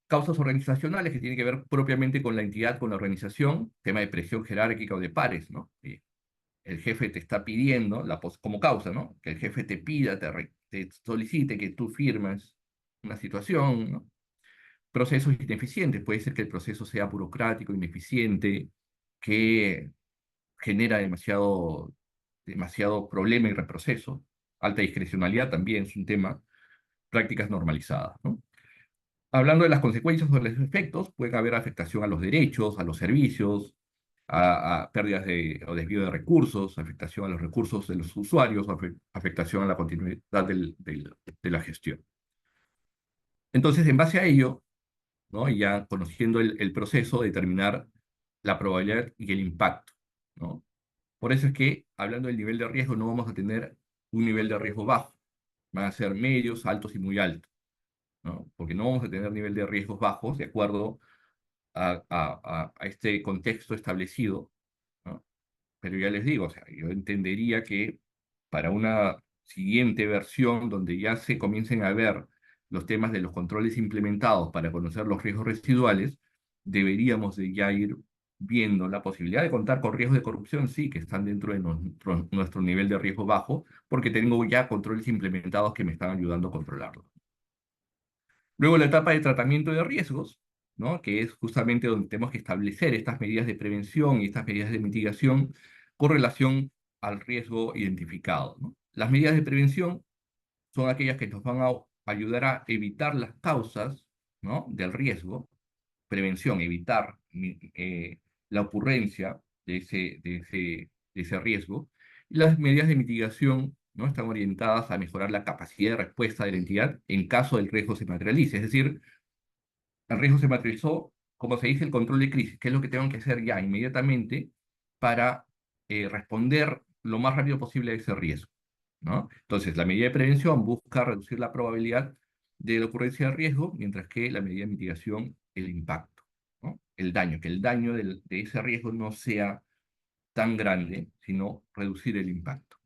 Causas organizacionales que tienen que ver propiamente con la entidad, con la organización, tema de presión jerárquica o de pares, ¿no? El jefe te está pidiendo, como causa, ¿no?, que el jefe te pida, te solicite que tú firmes una situación, ¿no? Procesos ineficientes, puede ser que el proceso sea burocrático, ineficiente, que genera demasiado problema y reproceso. Alta discrecionalidad también es un tema. Prácticas normalizadas, ¿no? Hablando de las consecuencias o los efectos, puede haber afectación a los derechos, a los servicios, a pérdidas o desvío de recursos, afectación a los recursos de los usuarios, afectación a la continuidad de la gestión. Entonces, en base a ello, ¿no?, y ya conociendo el proceso, determinar la probabilidad y el impacto, ¿no? Por eso es que, hablando del nivel de riesgo, no vamos a tener un nivel de riesgo bajo. Van a ser medios, altos y muy altos, ¿no? Porque no vamos a tener nivel de riesgos bajos de acuerdo a este contexto establecido, ¿no? Pero ya les digo, o sea, yo entendería que para una siguiente versión donde ya se comiencen a ver los temas de los controles implementados para conocer los riesgos residuales, deberíamos de ya ir viendo la posibilidad de contar con riesgos de corrupción, sí, que están dentro de nuestro nivel de riesgo bajo, porque tengo ya controles implementados que me están ayudando a controlarlo. Luego la etapa de tratamiento de riesgos, ¿no?, que es justamente donde tenemos que establecer estas medidas de prevención y estas medidas de mitigación con relación al riesgo identificado, ¿no? Las medidas de prevención son aquellas que nos van a ayudar a evitar las causas, ¿no?, del riesgo. Prevención, evitar la ocurrencia de ese riesgo. Y las medidas de mitigación, ¿no?, están orientadas a mejorar la capacidad de respuesta de la entidad en caso del riesgo se materialice. Es decir, el riesgo se materializó, como se dice, el control de crisis, que es lo que tengo que hacer ya inmediatamente para responder lo más rápido posible a ese riesgo. ¿no? Entonces, la medida de prevención busca reducir la probabilidad de la ocurrencia de riesgo, mientras que la medida de mitigación, el impacto, ¿no? El daño, que el daño de ese riesgo no sea tan grande, sino reducir el impacto.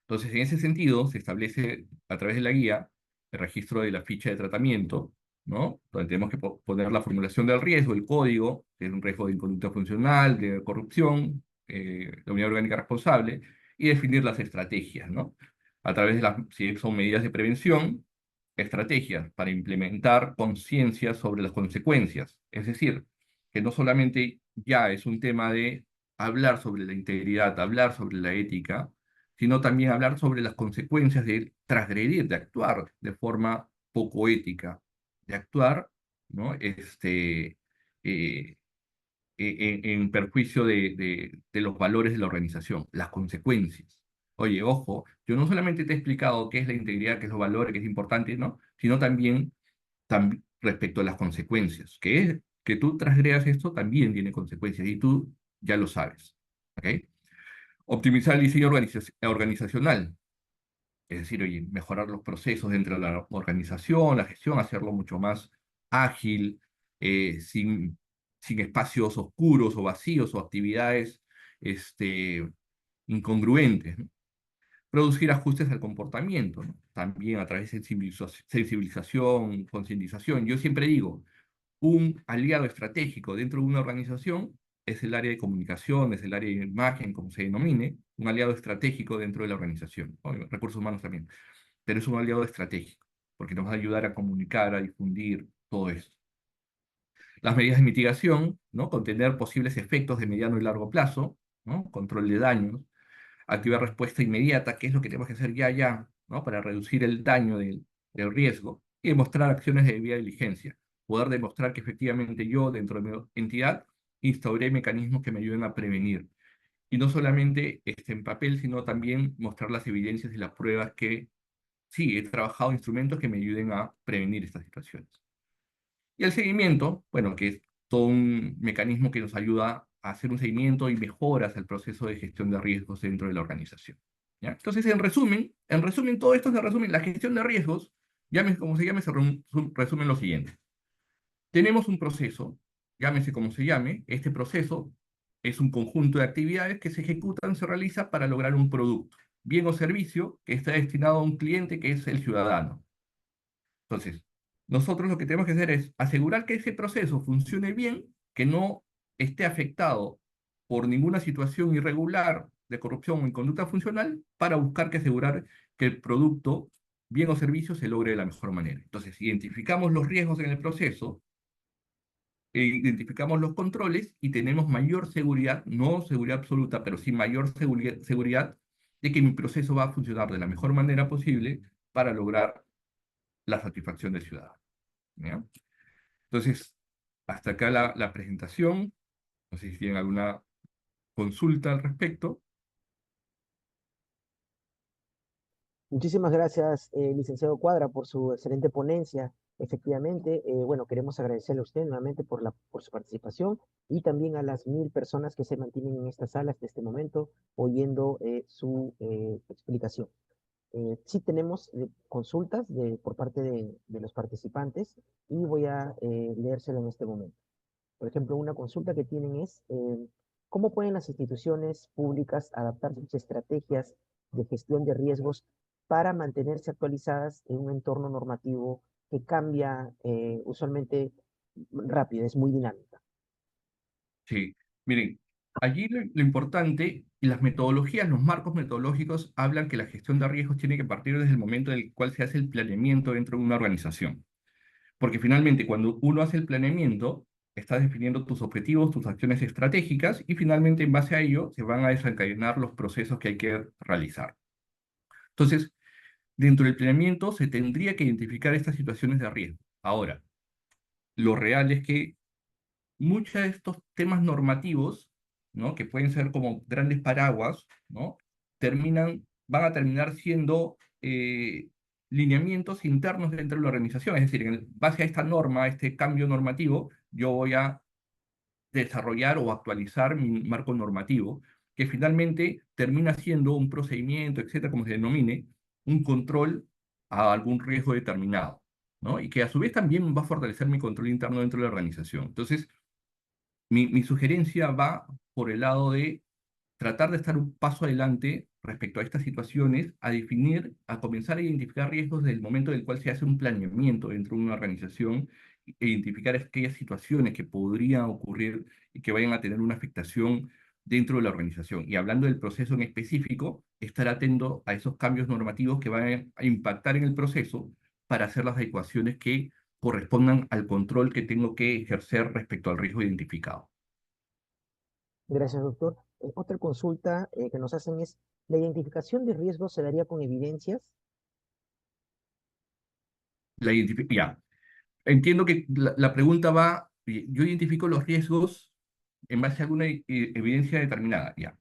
Entonces, en ese sentido, se establece a través de la guía el registro de la ficha de tratamiento, ¿no? Donde tenemos que poner la formulación del riesgo, el código, que es un riesgo de inconducta funcional, de corrupción, la unidad orgánica responsable, y definir las estrategias, ¿no? A través de si son medidas de prevención, estrategias para implementar conciencia sobre las consecuencias. Es decir, que no solamente ya es un tema de hablar sobre la integridad, hablar sobre la ética, sino también hablar sobre las consecuencias de transgredir, de actuar de forma poco ética, de actuar, ¿no? Eh, en perjuicio de los valores de la organización, las consecuencias. Oye, ojo, yo no solamente te he explicado qué es la integridad, qué es los valores, qué es importante, ¿no? Sino también, respecto a las consecuencias, que es que tú transgredas esto también tiene consecuencias y tú ya lo sabes, ¿ok? Optimizar el diseño organizacional, es decir, oye, mejorar los procesos dentro de la organización, la gestión, hacerlo mucho más ágil, sin espacios oscuros o vacíos o actividades incongruentes, ¿no? Producir ajustes al comportamiento, ¿no? También a través de sensibilización, concientización. Yo siempre digo, un aliado estratégico dentro de una organización es el área de comunicación, es el área de imagen, como se denomine, un aliado estratégico dentro de la organización, ¿no? Recursos humanos también, pero es un aliado estratégico, porque nos va a ayudar a comunicar, a difundir todo esto. Las medidas de mitigación, ¿no? Contener posibles efectos de mediano y largo plazo, ¿no? Control de daños, activar respuesta inmediata, que es lo que tenemos que hacer ya, ¿no? Para reducir el daño del riesgo, y demostrar acciones de debida diligencia. Poder demostrar que efectivamente yo, dentro de mi entidad, instauré mecanismos que me ayuden a prevenir. Y no solamente en papel, sino también mostrar las evidencias y las pruebas que sí, he trabajado instrumentos que me ayuden a prevenir estas situaciones. Y el seguimiento, bueno, que es todo un mecanismo que nos ayuda a hacer un seguimiento y mejoras al proceso de gestión de riesgos dentro de la organización, ¿ya? Entonces, en resumen, todo esto se resume, la gestión de riesgos, llámese como se llame, se resume en lo siguiente. Tenemos un proceso, llámese como se llame, este proceso es un conjunto de actividades que se ejecutan, se realiza para lograr un producto, bien o servicio que está destinado a un cliente que es el ciudadano. Entonces, nosotros lo que tenemos que hacer es asegurar que ese proceso funcione bien, que no esté afectado por ninguna situación irregular de corrupción o inconducta funcional, para buscar que asegurar que el producto, bien o servicio, se logre de la mejor manera. Entonces, identificamos los riesgos en el proceso, identificamos los controles y tenemos mayor seguridad, no seguridad absoluta, pero sí mayor seguridad de que mi proceso va a funcionar de la mejor manera posible para lograr la satisfacción del ciudadano, ¿ya? Entonces, hasta acá la presentación. No sé si tienen alguna consulta al respecto. Muchísimas gracias, licenciado Cuadra, por su excelente ponencia. Efectivamente, bueno, queremos agradecerle a usted nuevamente por su participación y también a las 1000 personas que se mantienen en esta sala hasta este momento oyendo su explicación. Sí tenemos consultas por parte de los participantes y voy a leérselo en este momento. Por ejemplo, una consulta que tienen es, ¿cómo pueden las instituciones públicas adaptar sus estrategias de gestión de riesgos para mantenerse actualizadas en un entorno normativo que cambia usualmente rápido, es muy dinámica? Sí, miren, allí lo importante, y las metodologías, los marcos metodológicos hablan que la gestión de riesgos tiene que partir desde el momento en el cual se hace el planeamiento dentro de una organización. Porque finalmente, cuando uno hace el planeamiento, estás definiendo tus objetivos, tus acciones estratégicas, y finalmente, en base a ello, se van a desencadenar los procesos que hay que realizar. Entonces, dentro del planeamiento se tendría que identificar estas situaciones de riesgo. Ahora, lo real es que muchos de estos temas normativos, ¿no? Que pueden ser como grandes paraguas, ¿no? Van a terminar siendo lineamientos internos dentro de la organización. Es decir, en base a esta norma, a este cambio normativo, yo voy a desarrollar o actualizar mi marco normativo, que finalmente termina siendo un procedimiento, etcétera, como se denomine, un control a algún riesgo determinado, ¿no? Y que a su vez también va a fortalecer mi control interno dentro de la organización. Entonces, mi sugerencia va por el lado de tratar de estar un paso adelante respecto a estas situaciones, a definir, a comenzar a identificar riesgos desde el momento en el cual se hace un planeamiento dentro de una organización, e identificar aquellas situaciones que podrían ocurrir y que vayan a tener una afectación dentro de la organización. Y hablando del proceso en específico, estar atento a esos cambios normativos que van a impactar en el proceso para hacer las adecuaciones que correspondan al control que tengo que ejercer respecto al riesgo identificado. Gracias, doctor. Otra consulta que nos hacen es, ¿la identificación de riesgos se daría con evidencias? Ya, entiendo que la pregunta va, yo identifico los riesgos en base a alguna evidencia determinada. Ya.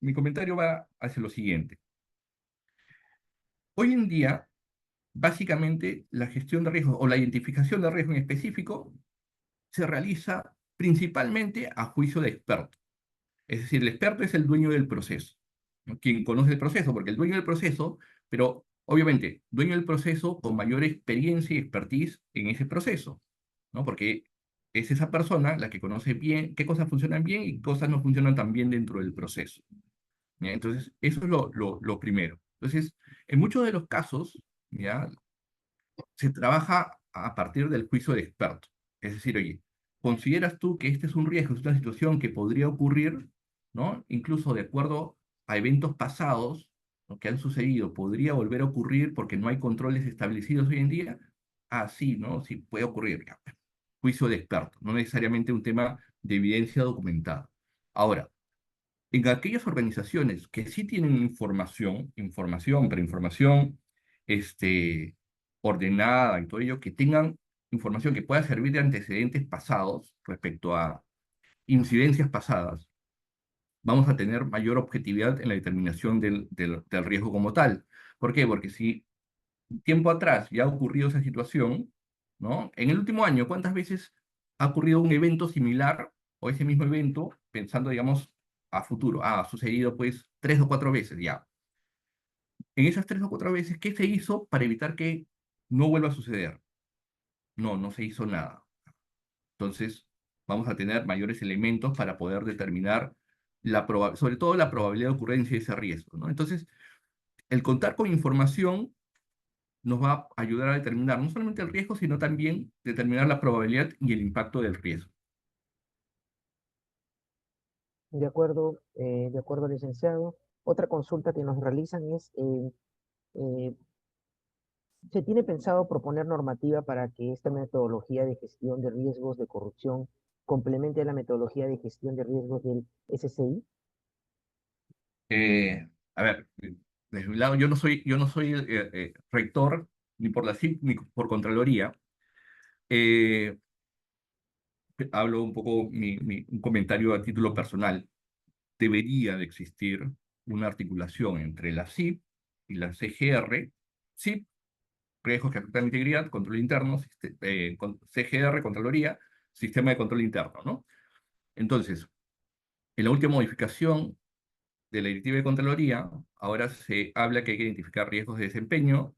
Mi comentario va hacia lo siguiente. Hoy en día, básicamente, la gestión de riesgos o la identificación de riesgo en específico se realiza principalmente a juicio de experto. Es decir, el experto es el dueño del proceso, ¿no? Quien conoce el proceso, porque el dueño del proceso, pero obviamente, dueño del proceso con mayor experiencia y expertise en ese proceso, ¿no? Porque es esa persona la que conoce bien qué cosas funcionan bien y qué cosas no funcionan tan bien dentro del proceso, ¿ya? Entonces, eso es lo primero. Entonces, en muchos de los casos, ¿ya? Se trabaja a partir del juicio de experto. Es decir, oye, ¿consideras tú que este es un riesgo, es una situación que podría ocurrir, ¿no? Incluso de acuerdo a eventos pasados, ¿no?, que han sucedido, podría volver a ocurrir porque no hay controles establecidos hoy en día? Ah, sí, ¿no? Sí, puede ocurrir. Ya. Juicio de experto, no necesariamente un tema de evidencia documentada. Ahora, en aquellas organizaciones que sí tienen pero información este, ordenada y todo ello, que tengan información que pueda servir de antecedentes pasados respecto a incidencias pasadas, vamos a tener mayor objetividad en la determinación del riesgo como tal. ¿Por qué? Porque si tiempo atrás ya ha ocurrido esa situación, ¿no? En el último año, ¿cuántas veces ha ocurrido un evento similar o ese mismo evento, pensando, digamos, a futuro? Ah, ha sucedido pues 3 o 4 veces ya. En esas 3 o 4 veces, ¿qué se hizo para evitar que no vuelva a suceder? No, no se hizo nada. Entonces, vamos a tener mayores elementos para poder determinar sobre todo la probabilidad de ocurrencia de ese riesgo, ¿no? Entonces, el contar con información nos va a ayudar a determinar no solamente el riesgo, sino también determinar la probabilidad y el impacto del riesgo. De acuerdo, licenciado. Otra consulta que nos realizan es, eh, ¿se tiene pensado proponer normativa para que esta metodología de gestión de riesgos de corrupción complemente a la metodología de gestión de riesgos del SCI? A ver, desde mi lado, yo no soy rector ni por la CIP ni por Contraloría. Eh, Hablo un poco un comentario a título personal. Debería de existir una articulación entre la CIP y la CGR. CIP, riesgos que afectan la integridad, control interno, CGR, Contraloría, sistema de control interno, ¿no? Entonces, en la última modificación de la directiva de Contraloría, ahora se habla que hay que identificar riesgos de desempeño,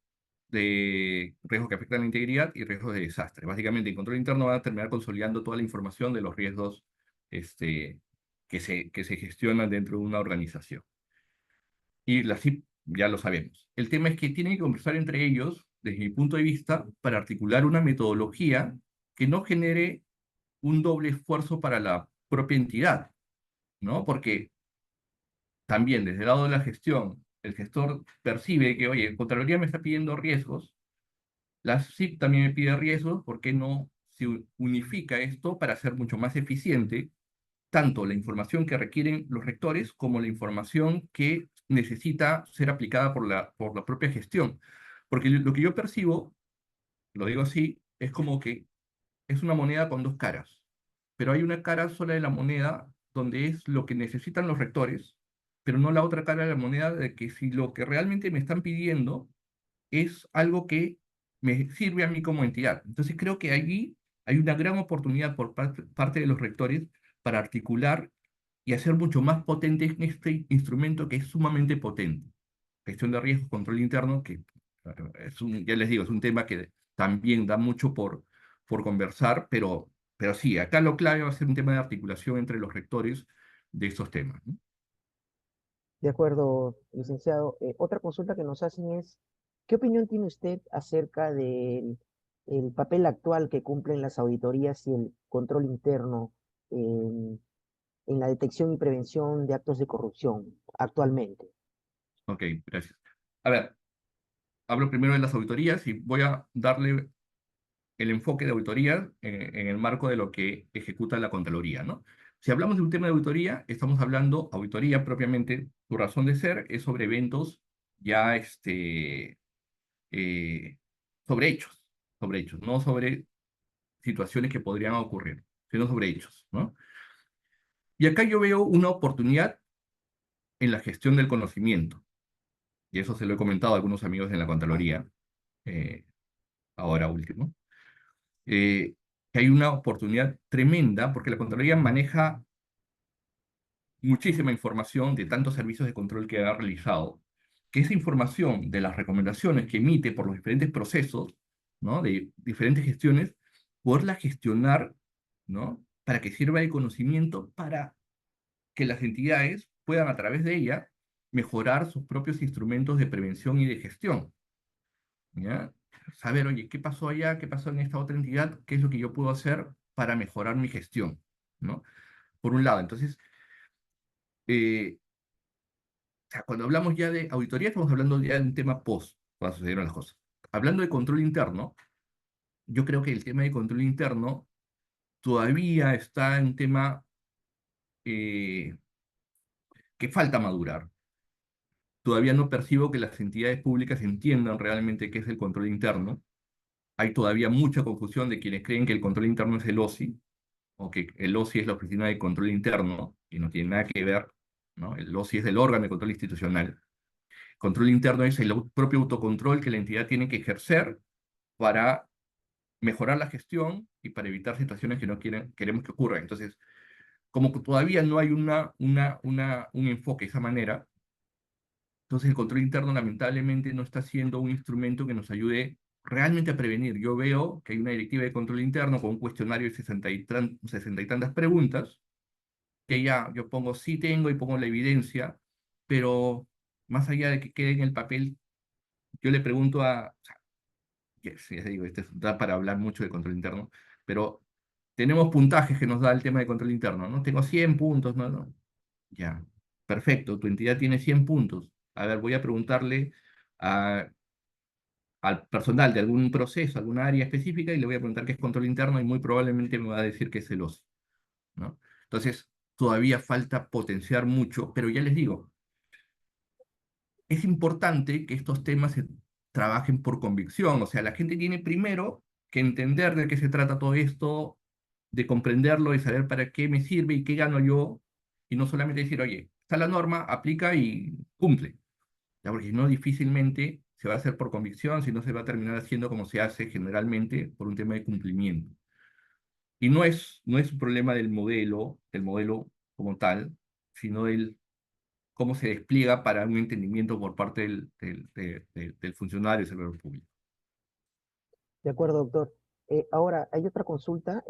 de riesgos que afectan la integridad y riesgos de desastre. Básicamente, el control interno va a terminar consolidando toda la información de los riesgos que se gestionan dentro de una organización. Y la CIP ya lo sabemos. El tema es que tienen que conversar entre ellos, desde mi punto de vista, para articular una metodología que no genere un doble esfuerzo para la propia entidad, ¿no? Porque también desde el lado de la gestión, el gestor percibe que, oye, Contraloría me está pidiendo riesgos, la CIP también me pide riesgos, ¿por qué no se unifica esto para ser mucho más eficiente tanto la información que requieren los rectores como la información que necesita ser aplicada por la propia gestión? Porque lo que yo percibo, lo digo así, es como que es una moneda con dos caras, pero hay una cara sola de la moneda donde es lo que necesitan los rectores, pero no la otra cara de la moneda de que si lo que realmente me están pidiendo es algo que me sirve a mí como entidad. Entonces creo que allí hay una gran oportunidad por parte de los rectores para articular y hacer mucho más potente este instrumento que es sumamente potente. Gestión de riesgos, control interno, que ya les digo, es un tema que también da mucho por conversar, pero sí, acá lo clave va a ser un tema de articulación entre los rectores de estos temas, ¿no? De acuerdo, licenciado. Otra consulta que nos hacen es, ¿qué opinión tiene usted acerca del el papel actual que cumplen las auditorías y el control interno en la detección y prevención de actos de corrupción actualmente? Ok, gracias. A ver, hablo primero de las auditorías y voy a darle el enfoque de auditoría en el marco de lo que ejecuta la Contraloría, ¿no? Si hablamos de un tema de auditoría, estamos hablando, auditoría propiamente, su razón de ser es sobre eventos ya, eh, sobre hechos, no sobre situaciones que podrían ocurrir, sino sobre hechos, ¿no? Y acá yo veo una oportunidad en la gestión del conocimiento, y eso se lo he comentado a algunos amigos en la Contraloría, eh, ahora último, que hay una oportunidad tremenda porque la Contraloría maneja muchísima información de tantos servicios de control que ha realizado, que esa información de las recomendaciones que emite por los diferentes procesos, ¿no? De diferentes gestiones, poderla gestionar, ¿no? Para que sirva de conocimiento para que las entidades puedan a través de ella mejorar sus propios instrumentos de prevención y de gestión, ¿ya? Saber, oye, ¿qué pasó allá? ¿Qué pasó en esta otra entidad? ¿Qué es lo que yo puedo hacer para mejorar mi gestión? ¿No? Por un lado, entonces, eh, o sea, cuando hablamos ya de auditoría, estamos hablando ya de un tema post, cuando sucedieron las cosas. Hablando de control interno, yo creo que el tema de control interno todavía está en un tema eh, que falta madurar. Todavía no percibo que las entidades públicas entiendan realmente qué es el control interno. Hay todavía mucha confusión de quienes creen que el control interno es el OSI, o que el OSI es la Oficina de Control Interno, y no tiene nada que ver, ¿no? El OSI es el órgano de control institucional. Control interno es el propio autocontrol que la entidad tiene que ejercer para mejorar la gestión y para evitar situaciones que no queremos que ocurran. Entonces, como que todavía no hay un enfoque de esa manera, entonces el control interno lamentablemente no está siendo un instrumento que nos ayude realmente a prevenir. Yo veo que hay una directiva de control interno con un cuestionario de 60 y tantas preguntas, que ya yo pongo sí tengo y pongo la evidencia, pero más allá de que quede en el papel, yo le pregunto o sea, ya digo, da para hablar mucho de control interno, pero tenemos puntajes que nos da el tema de control interno, ¿no? Tengo 100 puntos, ¿no? ¿No? Ya, perfecto, tu entidad tiene 100 puntos. A ver, voy a preguntarle a- al personal de algún proceso, alguna área específica, y le voy a preguntar qué es control interno y muy probablemente me va a decir que es el OSI, ¿no? Entonces, todavía falta potenciar mucho, pero ya les digo, es importante que estos temas se trabajen por convicción. O sea, la gente tiene primero que entender de qué se trata todo esto, de comprenderlo y saber para qué me sirve y qué gano yo, y no solamente decir, oye, está la norma, aplica y cumple. ¿Ya? Porque si no, difícilmente se va a hacer por convicción, si no se va a terminar haciendo como se hace generalmente por un tema de cumplimiento. Y no es un problema del modelo como tal, sino del cómo se despliega para un entendimiento por parte del funcionario del servidor público. De acuerdo, doctor. Ahora, hay otra consulta.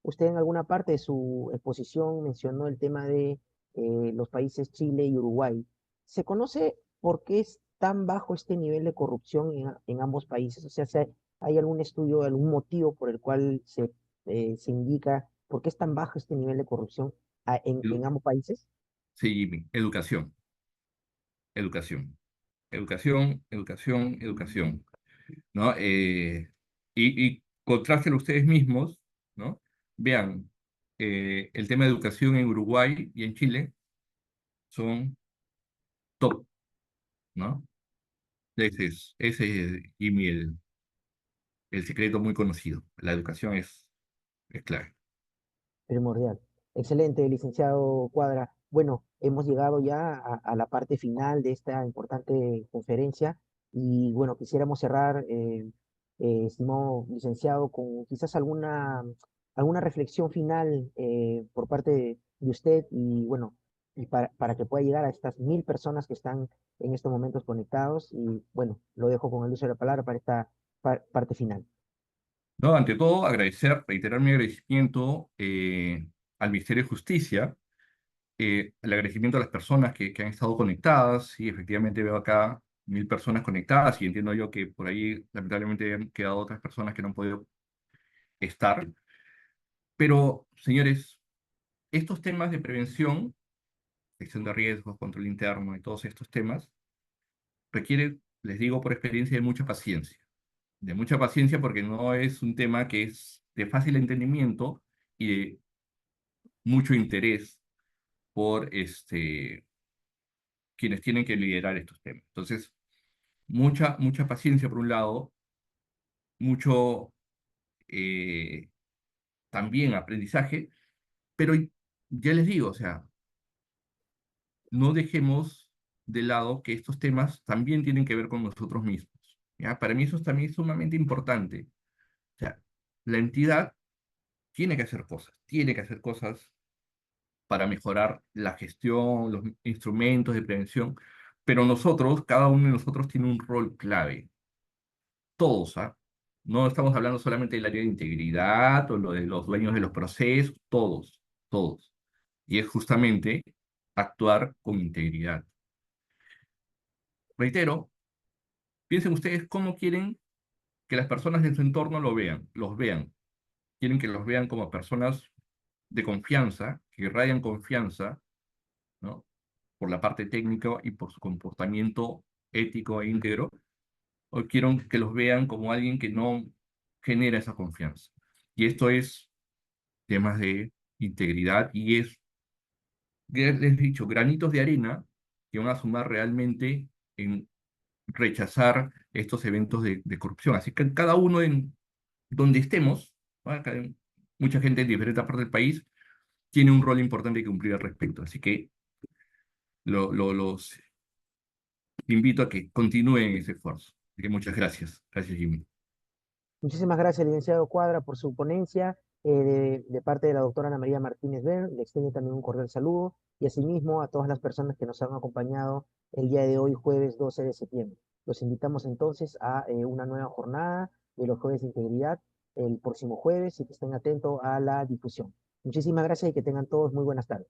Usted en alguna parte de su exposición mencionó el tema de los países Chile y Uruguay. ¿Se conoce por qué es tan bajo este nivel de corrupción en ambos países? O sea, ¿hay algún estudio, algún motivo por el cual se indica por qué es tan bajo este nivel de corrupción en Edu- ambos países? Sí, Jimmy, educación, educación, educación, educación, educación, ¿no? Y contrástenlo ustedes mismos, ¿no? Vean, el tema de educación en Uruguay y en Chile son top, ¿no? Ese es, Jimmy, el secreto muy conocido. La educación es clave. Primordial. Excelente, licenciado Cuadra. Bueno, hemos llegado ya a la parte final de esta importante conferencia y bueno, quisiéramos cerrar, estimado licenciado, con quizás alguna reflexión final por parte de usted y bueno, y para que pueda llegar a estas 1000 personas que están en estos momentos conectados. Y bueno, lo dejo con el uso de la palabra para esta parte final. No, ante todo, reiterar mi agradecimiento al Ministerio de Justicia, el agradecimiento a las personas que han estado conectadas. Y efectivamente veo acá 1000 personas conectadas y entiendo yo que por ahí lamentablemente han quedado otras personas que no han podido estar. Pero, señores, estos temas de prevención, gestión de riesgos, control interno y todos estos temas, requieren, les digo por experiencia, de mucha paciencia. De mucha paciencia porque no es un tema que es de fácil entendimiento y de mucho interés por quienes tienen que liderar estos temas. Entonces, mucha paciencia por un lado, mucho eh, también aprendizaje, pero ya les digo, o sea, no dejemos de lado que estos temas también tienen que ver con nosotros mismos. ¿Ya? Para mí eso también es sumamente importante. O sea, la entidad tiene que hacer cosas para mejorar la gestión, los instrumentos de prevención, pero nosotros, cada uno de nosotros tiene un rol clave. Todos, ¿ah? No estamos hablando solamente del área de integridad o lo de los dueños de los procesos, todos, todos. Y es justamente actuar con integridad. Reitero, piensen ustedes cómo quieren que las personas de su entorno los vean. Quieren que los vean como personas de confianza, que irradian confianza, ¿no? Por la parte técnica y por su comportamiento ético e íntegro, o quiero que los vean como alguien que no genera esa confianza. Y esto es temas de integridad y es, les he dicho, granitos de arena que van a sumar realmente en rechazar estos eventos de corrupción. Así que cada uno en donde estemos, ¿no? Acá hay mucha gente en diferentes partes del país, tiene un rol importante que cumplir al respecto. Así que los invito a que continúen ese esfuerzo. Así que muchas gracias. Gracias, Jimmy. Muchísimas gracias, licenciado Cuadra, por su ponencia. De parte de la doctora Ana María Martínez Ver, le extiendo también un cordial saludo y asimismo a todas las personas que nos han acompañado el día de hoy, jueves 12 de septiembre. Los invitamos entonces a una nueva jornada de los jueves de integridad el próximo jueves y que estén atentos a la difusión. Muchísimas gracias y que tengan todos muy buenas tardes.